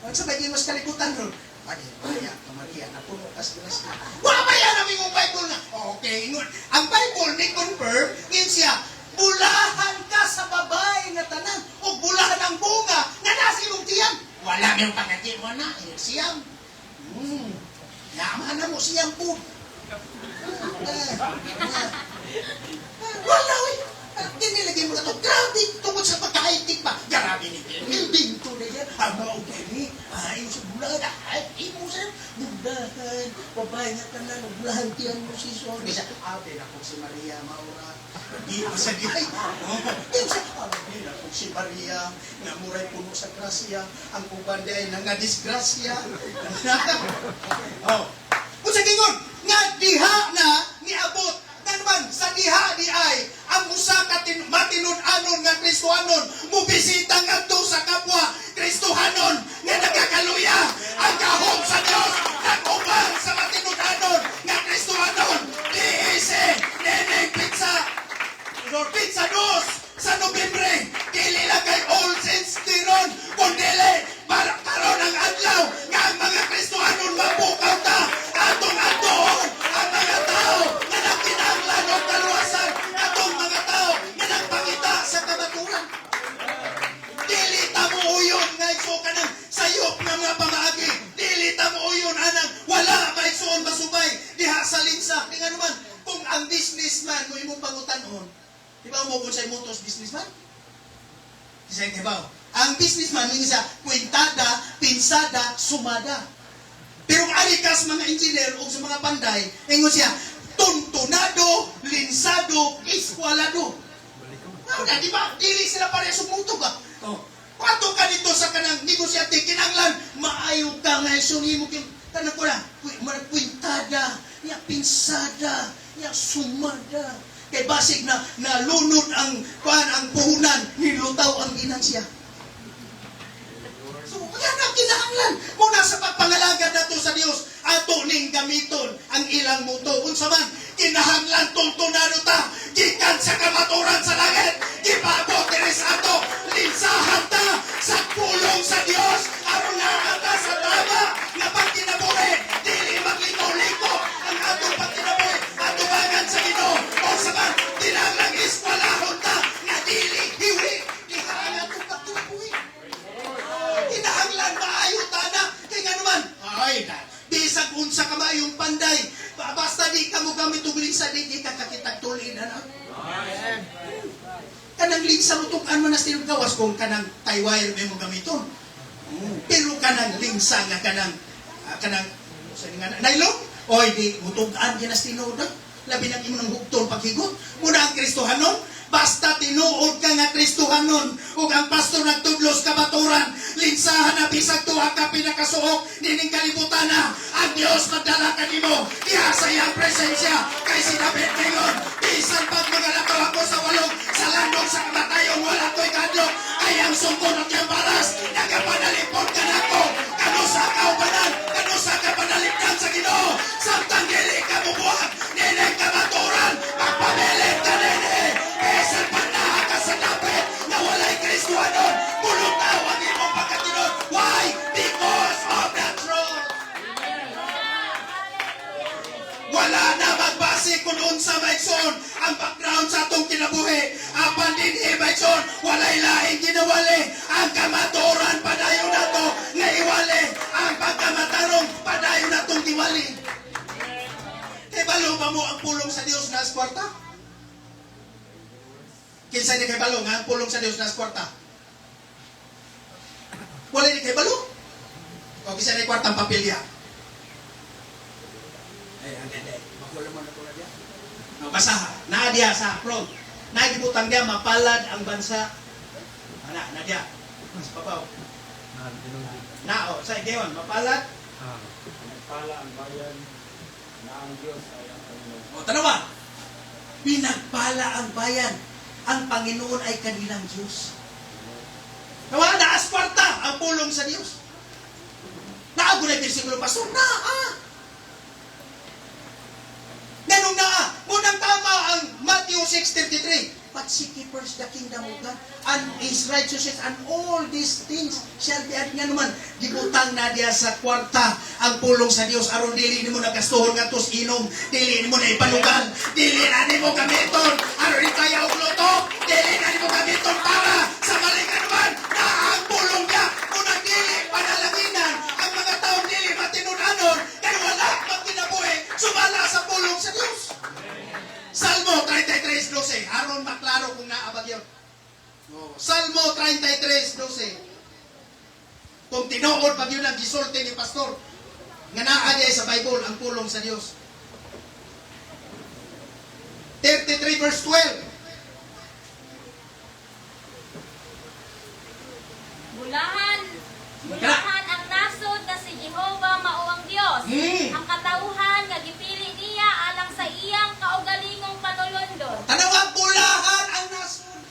Ang sa bagay mas kalibutan ron. Pwede, Maria, Maria, napuno kas grasya. Wala ba yan namin yung Bible na? Okay, ngun. Ang Bible ni confirm, yun siya, bulahan ka sa babae na tanan, o bulahan ang bunga, na nasa imong tiyan. Wala may pagkati mo na, yun siyang. Yaman na mo siyang po. Wala, uy. Dinilagay mo na ito. Grabe, tungkol sa pagkaitik pa. Grabe ni building to na yan. Haba, okay, ni. Ay, sa bulahan. Ay, imo sa bulahan. Babae nga ka na, bulahan tiyan mo si Sol. Bisa, ate na kung si Maria Maura. Di pa sa gay. Bisa, ate na kung si Maria. Nga muray puno sa grasya. Ang kubande ay nangadisgrasya. Oh. Kung sa kingon, nga diha na niabot. Naman, sa diha di ay, ang usa ka matinud-anon nga Kristohanon, mubisita nga to sa kapwa Kristohanon, nga nagkakaluya, ang kahong sa Diyos, nag-ubang sa matinud-anon nga Kristohanon, diise, neneng pizza, pizza 2, sa Nobyembre, kilila kay All Saints Tiron, kundili, para karon ang adlaw, nga ang mga Kristohanon mapukaw ta, atong-atong, ang mga tao, nga nagkinahanglan o kaluwasan, atong mga tao, nga nagpangita sa kabaturan. Dili ta mo uyon, nga iso ka ng sayop ng mga pamaagi, dili ta mo uyon, anang wala maigsoon masubay, diha sa linsa, di nga naman, kung ang businessman mo imong pangutanon, di ba mo kung sa imutos businessman? Di ba? Ang businessman, yung isa, kwintada, pinsada, sumada. Pero kung arikas mga engineer o sa mga panday, ingon siya, tuntunado, linsado, eskwalado. Ano di ba? Dili sila pareha sumuto ba? Oh. Pato ka dito sa kanang negosyante, kinanglan, maayo ka nga, sungi mo, tanong ko na, kwintada, ya pinsada, ya sumada. Kay basig na nalunod ang puhunan, nilutaw ang ginansya. So, yan ang kinahanglan. Muna sa pagpangalagad nato sa Dios, ato ning gamiton ang ilang muto. Unsa man, kinahanglan tuntunado ta, gikan sa kamaturan sa langit, gipabot diri sa ato, linsahan ta sa pulong sa Dios, aron nga ata sa tama nga pagkinabuhi, dili maglikaw-liko ang atong pagkinabuhi, atubangan sa Ginoo. Unsa man, kinahanglan iskwalahon ta, nga dili hiwi, kinahanglan itong pagkinabuhi. Kinahanglan maayo ta na, kaya nga naman, ay, bisag unsa ka maayong panday, basta di ka mo gamit og linsa, di ka kakitag tulin na. Kanang linsa mo ano na stilong gawas kung kanang tie-wire may mo gamiton. Pero kanang linsa nga kanang nylon, oy di mutugan ginastino na. Labi ng imong hugton paghigot. Muna ang Kristohanon, basta tinuod ka nga Kristohanon ug ang pastor nagtudlos kabaturan, linsahan na bisag tuwa ka pinakasuok nining kalibutan na ang Dios magdala kanimo diha sa iyang presensya. Kay sinabi ngayon, bisan pag magalakaw ako sa walog sa landong sa kamatayon, wala ko'y kadlok, ay ang sungkon at yung baras, nagapanalipod ka na ko, kanusa ka ubanan, kanusa ka panaligdan sa Ginoo, samtang dili ka bubuhat, nining kabaturan, magpamilit ka nini, bisan panaha ka sa dapit, na walay Kristohanon, mulutaw ang imong pagkatinod. Why? Because of the truth. Wala na magbase kung unsa maigsoon ang background sa atong kinabuhi. Apan dinhi maigsoon, walay laing ginawali. Ang kamaturan padayon nato nga iwali. Ang pagkamatarong padayon natong iwali. Kay balo ba mo ang pulong sa Dios na kwarta? Kinsa ni kay balo nga ang pulong sa Dios na kwarta? Wala ni kay balo? O kinsa ni kwartang papilya? Makulang mo na ko na diya. No, basaha. Naa diya sa front. Nagibutang diya, mapalad ang bansa. Na diya. Mas papaw. Sa Gideon, mapalad. Nagpala ang bayan na ang Diyos ay ang Panginoon. O, tanawa. Pinagpala ang bayan. Ang Panginoon ay kanilang Diyos. Nawala na asparta ang pulong sa Diyos. Naago na yung versikulo, Pastor. Ganun na, munang tama ang Matthew 6:33. but seek ye first the kingdom of God and His righteousness, and all these things shall be added. Nga naman, gibutang na diya sa kwarta ang pulong sa Dios aron dili nimo nagastuhon nga tos inom, dili nimo na ipalugan, dili na nimo gamiton aron ikaya og luto, dili na nimo gamiton para sa malikanuan na ang pulong niya unang dili panalanginan ang mga taong dili matinud-anon kay wala pang kinabuhi sumala sa pulong sa Dios. Salmo 33:12 aron maklaro kung naabag yun. Salmo 33:12. Kung tinuod pag yun ang gisulti ni pastor, nga naa diay sa Bible ang pulong sa Dios. 33:12. Bulahan ang nasod na si Jehovah mao ang Dios. Ang katauhan nga gipili niya alang sa iyang kaugalingong panulundon. Tanaw ang bulahan ang nasod.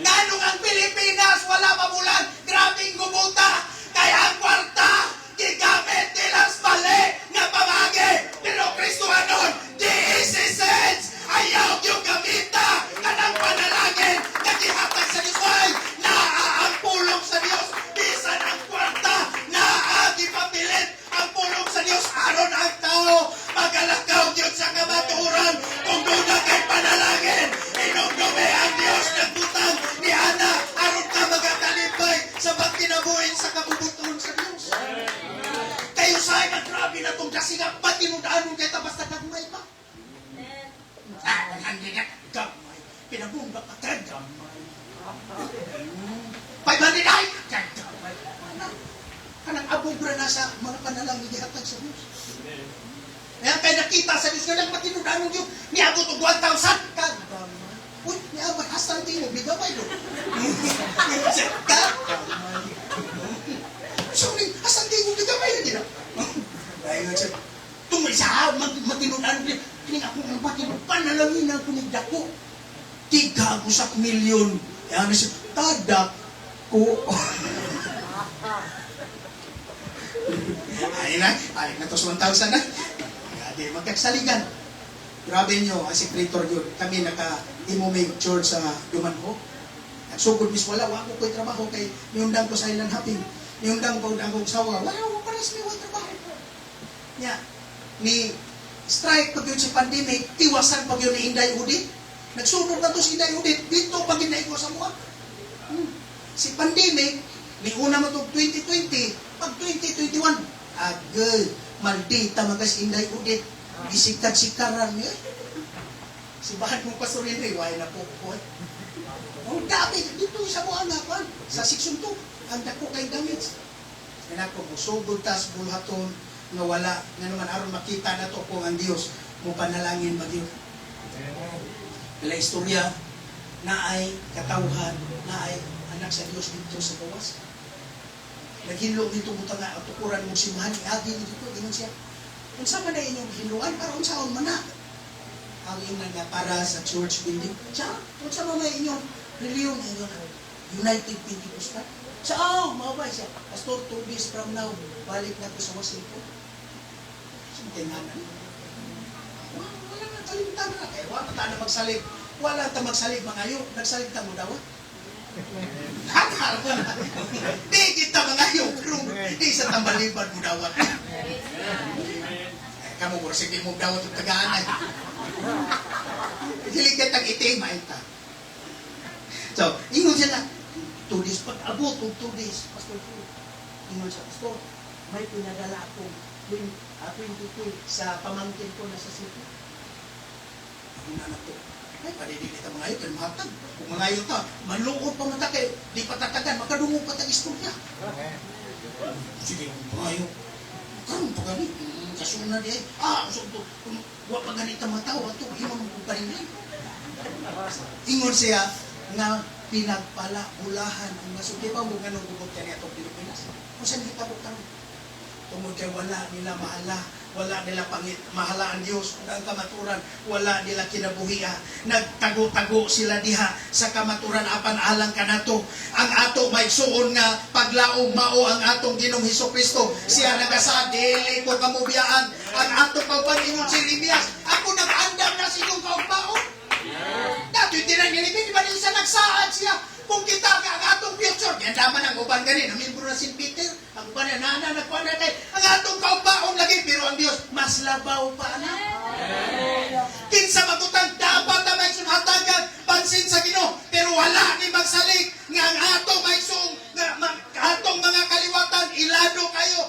Nganong ang Pilipinas wala mabulan, grabing gumuta, kaya ang kwarta gigamit nilas mali nga pamagi. Pero Kristo anon, di sense ayaw yung gamita kanang panalangin nga gihatag sa Diyos. Why? Naa ang pulong sa Diyos. Bisan ang kwarta, naa gipapilit ang pulong sa Diyos. Aron ang tao magalakaw Diyos sa kamaturan. Kung doon na kay panalangin, inugdumi ang Diyos nagbutang ni Ana. Aron ka magatalipay sa pagkinabuhin sa kabubuton sa Diyos. Kayo sa'yo na grabe na itong kasinga, pati nung daanon kayo tapos na nagmay pa. Hindi na gamay. Pinabumba ka ka gamay. 500 ay ka gamay. Kanang abubra na sa mga panalangin gihatag sa Diyos. Kaya kayo nakita sa Diyos nga lang pati nung daanon Diyos, niabot og 1,000 ka gamay. Uy, niabot hasang din mo, bigaway doon. Ka gamay. Sorry, hasang din mo, bigaway na din. Dahil nga siya, tungkol sa matinunan niya, kining ako ng matinunan, panalangin ang kunigdako. 3 milyon. Kaya ano siya, tadak ko. Ay na to sa 1,000 na. Hindi magkaksaligan. Grabe nyo, ang sekretor yun. Kami naka-imumig church sa Dumanho. At sugod mis wala ko ko'y trabaho kay niundang ko sa ilan haping. Niundang ko ang kong sawa. Wala ko pares may trabaho. Nya, ni strike pag yun si pandemic, tiwasan pag yun ni Inday Udit. Nagsunod na to si Inday Udit, dito pag inay ko sa mga. Si pandemic, may una mo to 2020, pag 2021, agay, maldita magas Inday Udit. Isikad-sikaran niya. Si bahan mong pasurin rin, why na po ko. Ang dami, dito sa mga angapan, sa section 2, ang dako kay damage. Kaya ako, musugod tas bulhaton, nga wala, nga naman aron makita na to kung ang Diyos mo panalangin ba Diyos. Kaya istorya na ay katauhan, na ay anak sa Diyos dito sa gawas. Naghinlo dito mo nga, tukuran mo si Mahani, agi dito, ingon siya. Kung saan man na inyong hinluan, para kung saan man na. Ang inyong nga para sa church building. Siya, kung saan man na inyong reliyon, United Pentecostal. Siya, mabay siya. Pastor, 2 days from now, balik na ko sa Wasiko. Tinganan. Wala na talimtan na. Kaya wala na magsalig. Wala na magsalig mga iyo. Nagsalig ta mo daw. Nakal ko na. Di kita mga iyo. Pero di sa tambaliban mo daw. Kamu mo sige mo daw itong tagaan. Hiligyan tag itim. So, ingon siya na. 2 days. Pag-abot 2 days. Pastor, ingon siya. Pastor, may pinadala akong 22 sa pamangkin ko na sa city. Ang anak ko, ay, padidig kita mga ito, matag. Kung mga ito ka, maluot pa mata kayo, di patatagan, makadungo pa tag-istorya. Sige, mga ito, karoon pa gani, kasunod eh, kung huwag pa ganit ang mga tao, ito, iman mo pa rin yan. Ingon siya, nga pinagpala, bulahan, ang masuki pa mo ganong bubog ka niya itong Pilipinas. Kung saan kita bukang tungod kay wala nila mahala, wala nila mahala ang Diyos, ang kamaturan, wala nila kinabuhiya. Nagtago-tago sila diha sa kamaturan, apan alang ka na to. Ang ato may suon nga paglaong mao ang atong Ginoong Hesukristo. Siya nagasa, dili ko kamubiyaan. Ang ato pagpaningon si Jeremias, ako nag-andam na sa inyong kaugpaon. Dato'y tinang Jeremias. man ang uban gani, namimbro na si Peter, ang uban na nagkuhan na kay, ang atong kaubaon lagi, pero ang Dios, mas labaw pa na. Kinsa magutang dapat na may sunhatagan, pansin sa Ginoo, pero wala ni magsalig, nga ang atong may atong mga kaliwatan, ilado kayo,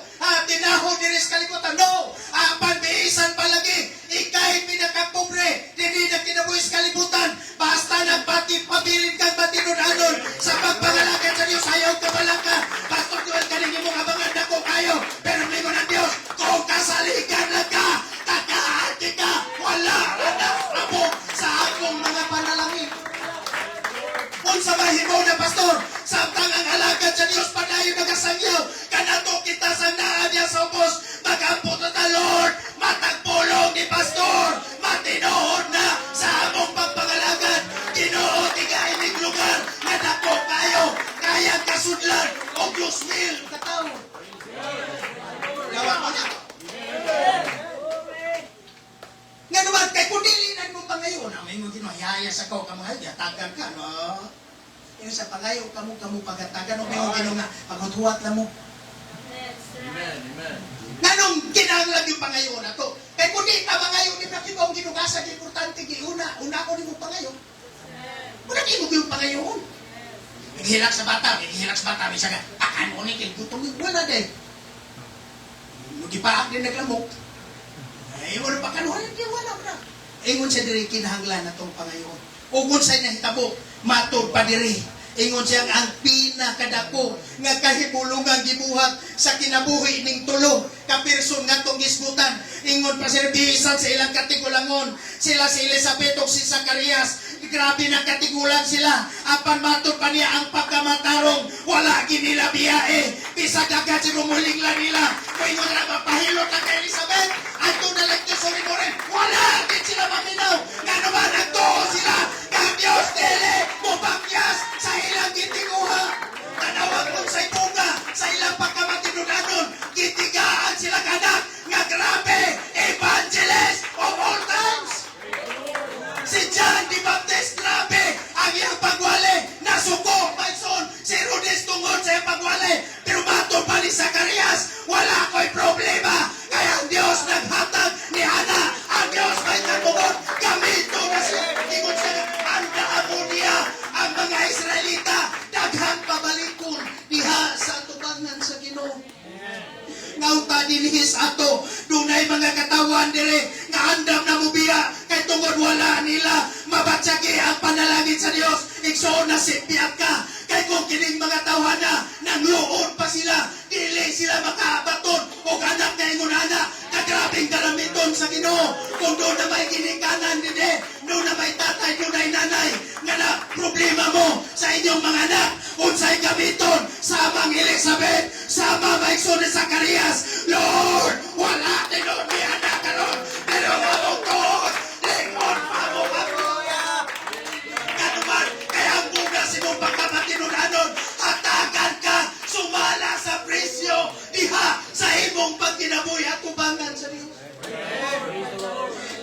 tinahod diri sa kaliwatan. No, panbiisan palagi, ikay pinakapobre, dili na kinabuhi sa kalibutan, basta nagpabilin kang batinunanon sa pagpangalagan sa Dios, ayaw ka balaka. Pastor Joel, kaning imong abangan ako kayo, pero lingon ng Dios, kung kasaligan lang ka, takaati ka, wala anak amo sa akong mga panalangin. Unsa mahimo na pastor, samtang ang alagad sa Dios padayon nagasangyaw, kanato kita sa naadya sa ubos, magampot na ta Lord, matagpulong ni pastor, matinood na sa among pagpangalagad, Ginoo tigain ning lugar, nga dako kayo, kayang kasudlan, o Diyos will, kataw. Gawa mo na. Nga naman, kay kundilinan mo pa ngayon, may mo ginahiyaya sa ko, kamuhay, yatagan ka, no? Yung sa pangayo, kamu pagatagan, o may mo ginong nga, paghutuwat na mo. Amen. Amen. Nanong kinahanglan yung pangayo na to? Kay kundi ka pangayo, di na kibang ginugasa, importante, una ko ni mo pangayo. Una di mo yung pangayoon. Naghilak sa bata, may saga, akan mo ni kay gutom, wala din. Magipaak din naglamok. Ay, wala pa kanuhan, hindi wala na. Ingon siya diri kinahanglan na itong pangayon. Ugon siya nahitabo, matod pa diri. Ingon siya ang pinakadako nga kahibulungan gibuhat sa kinabuhi ning tulo ka person nga tong gisgutan. Ingon pa siya bisan sa ilang katigulangon. Sila si Elizabeth o si Zacarias. Grabe na katigulan sila. Apan matod pa niya ang pagkamatarong. Wala ginila biyae. Bisag agad si rumuling lang nila. Kung ingon na mapahilot na kay Elizabeth, ato na lang Diyos uri mo rin. Wala din sila maminaw. Nga naman nagto sila. Kang Diyos dele mupakyas sa ilang gitinguha. Tanawag kong sa'y bunga sa ilang pagkamatinunanon. Gitigaan sila kanak. Nga grabe. Evangelist of all times. Si John the Baptist, grabe, ang iyang pagwali, nasuko, maison, si Rudes tungod sa iyang pagwali, pero matod pa ni Zacarias, wala ko'y problema, kaya ang Diyos naghatag ni Hana, ang Diyos may nagbugot, gamito na siya, ingon siya, handa mo niya, ang mga Israelita, daghang pabalikon, diha sa tubangan sa Ginoo. Ngauta dinihis ato, dunay mga katawan dire, nga andam na mubiya, kay tungod wala nila, mabatsagi ang panalangin sa Dios, igsoon na sipiyat ka, kay kung kining mga tawana, nangluon pa sila, dili sila makaabaton, o anak na ingunana, kagrabing kalamiton sa Ginoo, kung doon na may ginikanan dide, doon na may tatay, doon ay nanay, nga na problema mo sa inyong mga anak, unsay gamiton, samang Elizabeth, sama maikso ni Zacarias, Lord, wala din doon ni anak karon, pero nga mong tuod, lingon pa mo kabuya. Kanuman, kaya ang bugas imong pagkapatinunanon, hatagan ka, sumala sa presyo, diha sa imong pagkinabuhi at tubangan sa Diyos.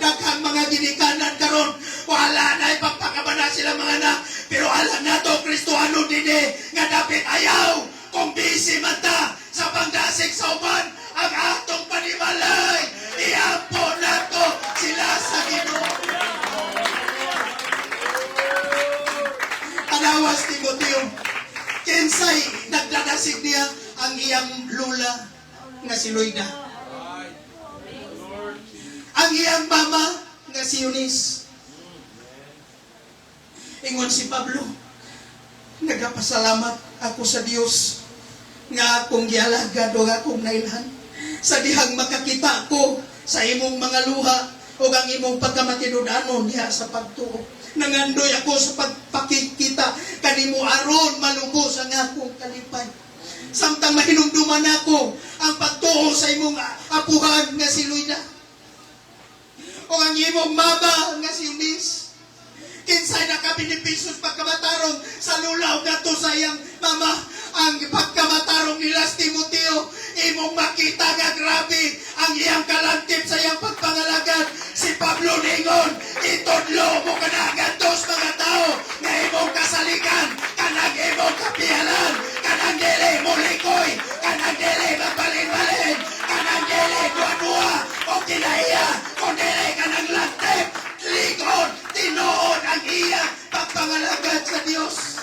Daghang mga ginikanan karon, wala na ipagpakabana sila mga anak, pero alam na to, Kristohano dini, nga dapat ayaw, kung busy man ta, sa pagdasig sa uban, ang atong panimalay, iampo na to sila sa Ginoo. Anawas Timoteo, kinsay nagdadasig niya ang iyang lula nga si Loida. Ang iyang mama nga si Eunice. Ingon si Pablo, nagapasalamat ako sa Dios nga akong gialagad o akong nailhan sa dihang makakita ko sa imong mga luha o ang imong pagkamatinudanon diha sa pagtuo. Nangandoy ako sa pagpakikita kanimo aron malubos ang akong kalipay. Samtang mahinumduman ako ang pagtuo sa imong apuhan nga si Loida o ang imong mama nga si Eunice. Kinsay nakabinipisos pagkamatarong sa lulaw nato sa iyang mama, ang pagkamatarong nila Timoteo, imong makita nga grabe ang iyang kalantip sa iyang pagpangalagad. Si Pablo ningon, itudlo mo kanagantos mga tao nga imong kasaligan, kanang imong kapihalan, kanang kanang dili magbalin-balin, kanang dili buwa-buwa, o kinaiya, kung dili kanang lantip, likod, tinuod ang iya, pagpangalagad sa Dios.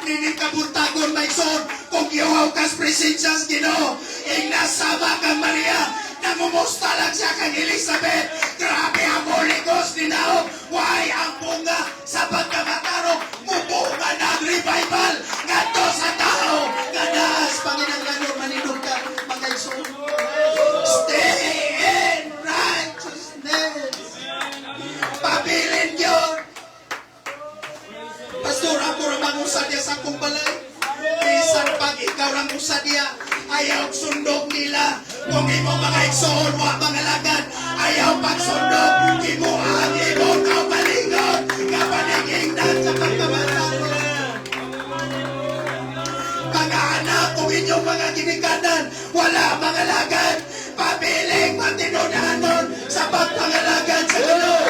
Nini kabuntagon may son, kung iuhaw kas presensyas Ginoo, ignasama kang Maria, namumusta lang siya kang Elizabeth, grabe ang Holy Ghost ninaw, why ang bunga sa pagkamatarong, mubunga ng revival, ngadto sa tao, ganas, Panginoon, maninong ka, mga son. Stay in righteousness. Pabilin yun. Pastor, ako ramang usad niya sa akong balay. Bisan pag ikaw ramang usad niya, ayaw sundog nila. Kung imo mga igsoon, wa mga lagad, ayaw pagsundog. Imo ang imo kaubalingon, kapaningingnan sa pagkamatalo. Mga anak, kung inyong mga ginikanan, wala mga lagad. Pabiling matinunanon sa pagpangalagad sa Ginoo.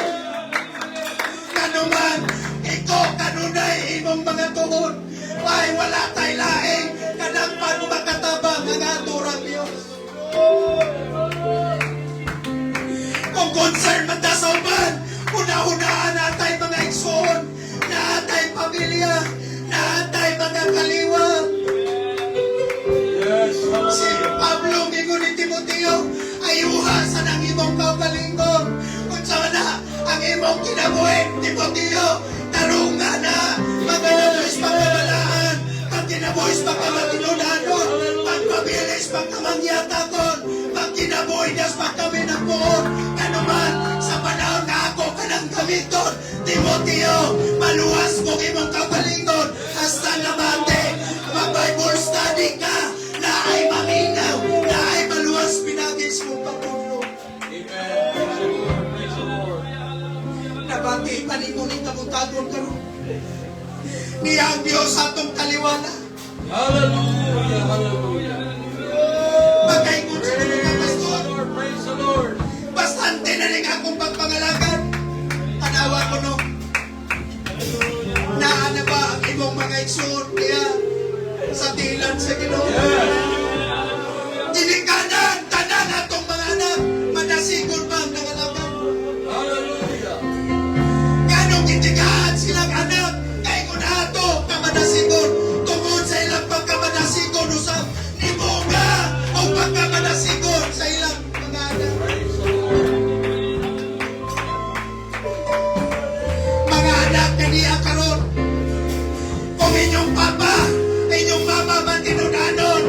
Kanuman, ikaw kanunay imong mga tuhod. Ay wala tay laing kanang pagmakatabang ang aturang Dios. Kung concern man ta sa uban, una-unaan natay mga igsoon, natay pamilya, natay mga kaliwa. Si Pablo mingon ni Timoteo, ayuha sa nang imong kaugalingong. Unsa man na ang imong kinabuhi, Timoteo, tarunga na, magkanabuhis pagkabalaan, pagkinabuhis pagkamatinunanon, pagpabilis pagkamangyatakon, pagkinabuhi niyas pagkaminagpuon, kanuman sa panahon na ako kanang gamiton, Timoteo, maluwas kong imong kaugalingong, hasta namate, mag-Bible study ka, na ay maminaw, na ay maluwas pinagis mong pagpuno. Nabati pa ni muling kabutagon karon. Niya ang Diyos atong kaliwala. Hallelujah, hallelujah. Magkaingon sa mga pastor. Lord, praise the Lord. Bastante na rin akong pagpangalagan. Tanawa ko no. Naana ba ang imong mga igsoon niya sa tilan sa Ginoo? Dinikanan, tanan atong mga anak, manasigon ba ang nangalagan? Hallelujah. Ganong itikahan silang anak, kay kung ato kamanasigon, tungod sa ilang pagkamanasigon, usap ni Bunga o pagkamanasigon sa ilang mga anak. Praise the Lord. Mga anak na niya karon, kung inyong papa, inyong mama man tinunanon,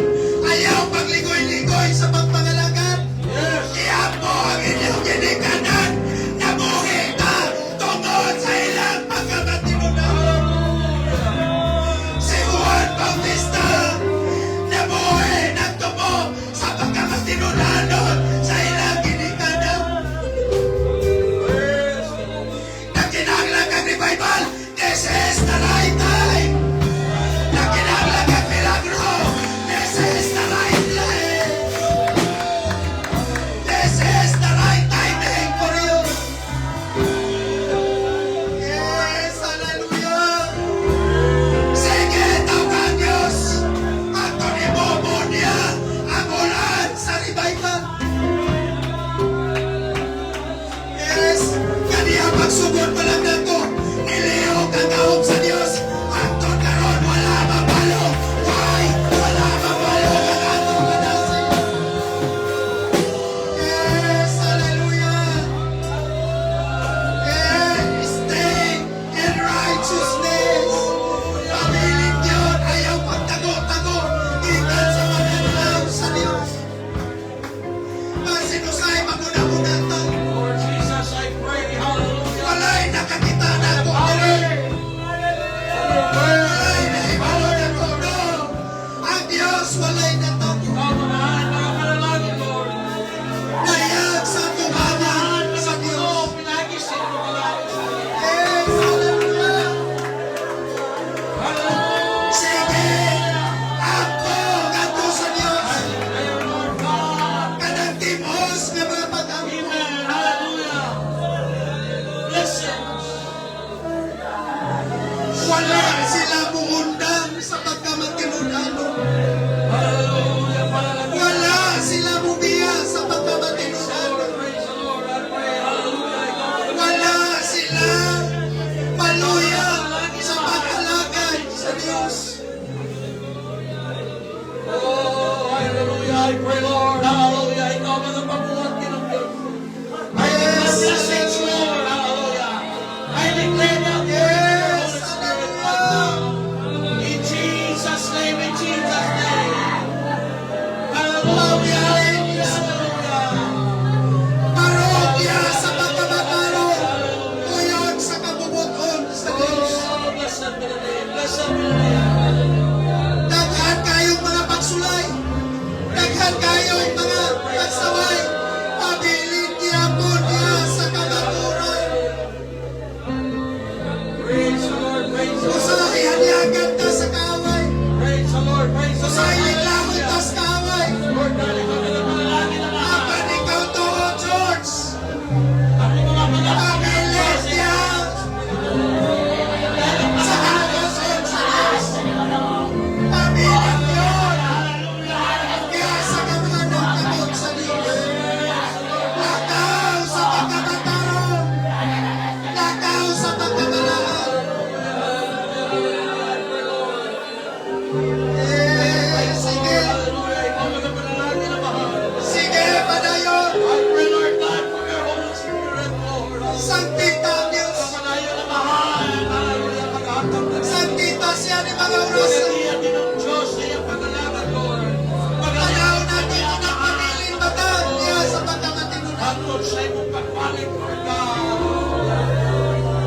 sa imong pagpalit, Lord God.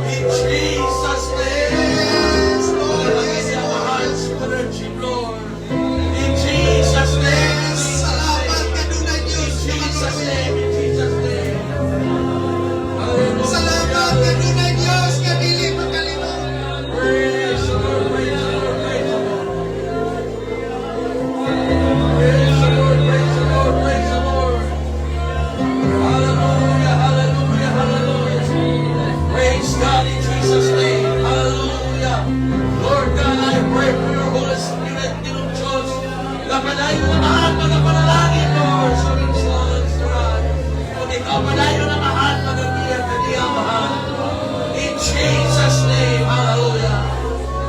In Jesus' name, Lord, ang iyong mahal si Brother Jim, Lord. In Jesus' name, Salamat kanunay Diyos. in Jesus' name, in Jesus' name. Hallelujah. Salamat kanunay Diyos. Kadili makalimot. Praise the Lord, praise the Lord, praise the Lord. Praise the Lord, praise the Lord, praise the Lord. Hallelujah, hallelujah, hallelujah. Praise God in Jesus' name. Hallelujah. Lord God, I pray for your Holy Spirit, Ginong Diyos. Kapadayon na mahal, pagkapanalangin, Lord, sa minsan, Lord. Kung ikaw padayon na mahal, pagkakiyan, kaniyang mahal. In Jesus' name, hallelujah.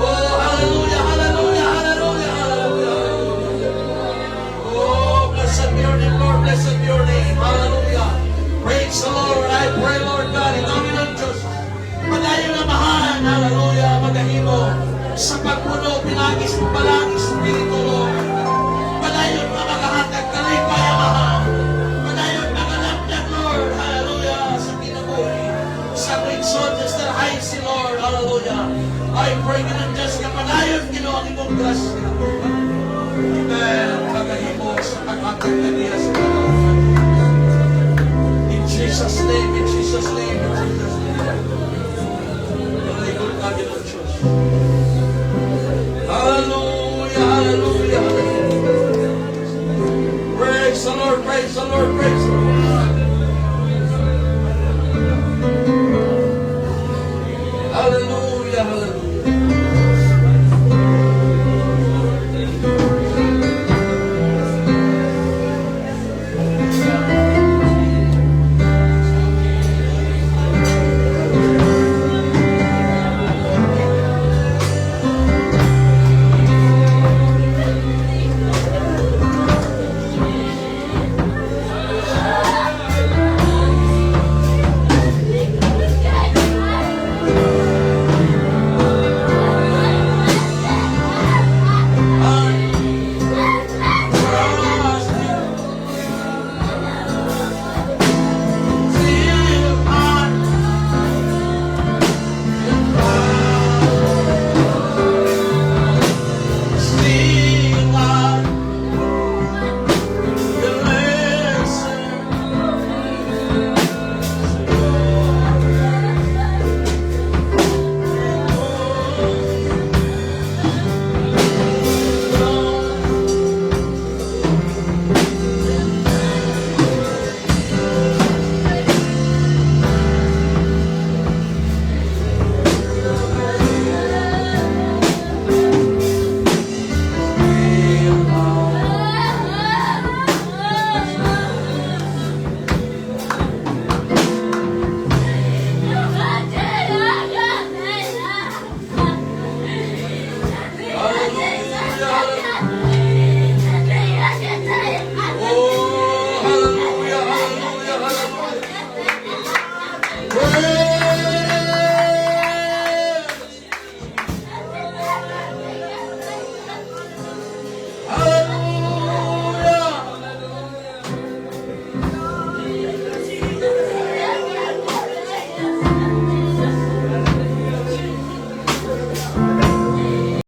Oh, hallelujah, hallelujah, hallelujah, hallelujah. Oh, blessed be your name, Lord, blessed be your name, hallelujah. Praise the Lord, I pray, Lord God, ikaw ng Diyos. Padayon na mahal, hallelujah, magahimo. Sa pagpuno, pinagis, palangis, Espiritu, Lord. Padayon na magahatag, kalipay ang mahal. Padayon na galapdag, Lord, hallelujah, sa kinabuhi. Sa Quinson, just the high si Lord, hallelujah. I pray ka ng Diyos ka padayon, ginoong imong grasya. Amen. Magahimo sa paghatag na niya sa kanabuhi. In Jesus' name, in Jesus' name, in Jesus' name. Hallelujah, Panginoon Diyos. Hallelujah, hallelujah, hallelujah. Praise the Lord, praise the Lord, praise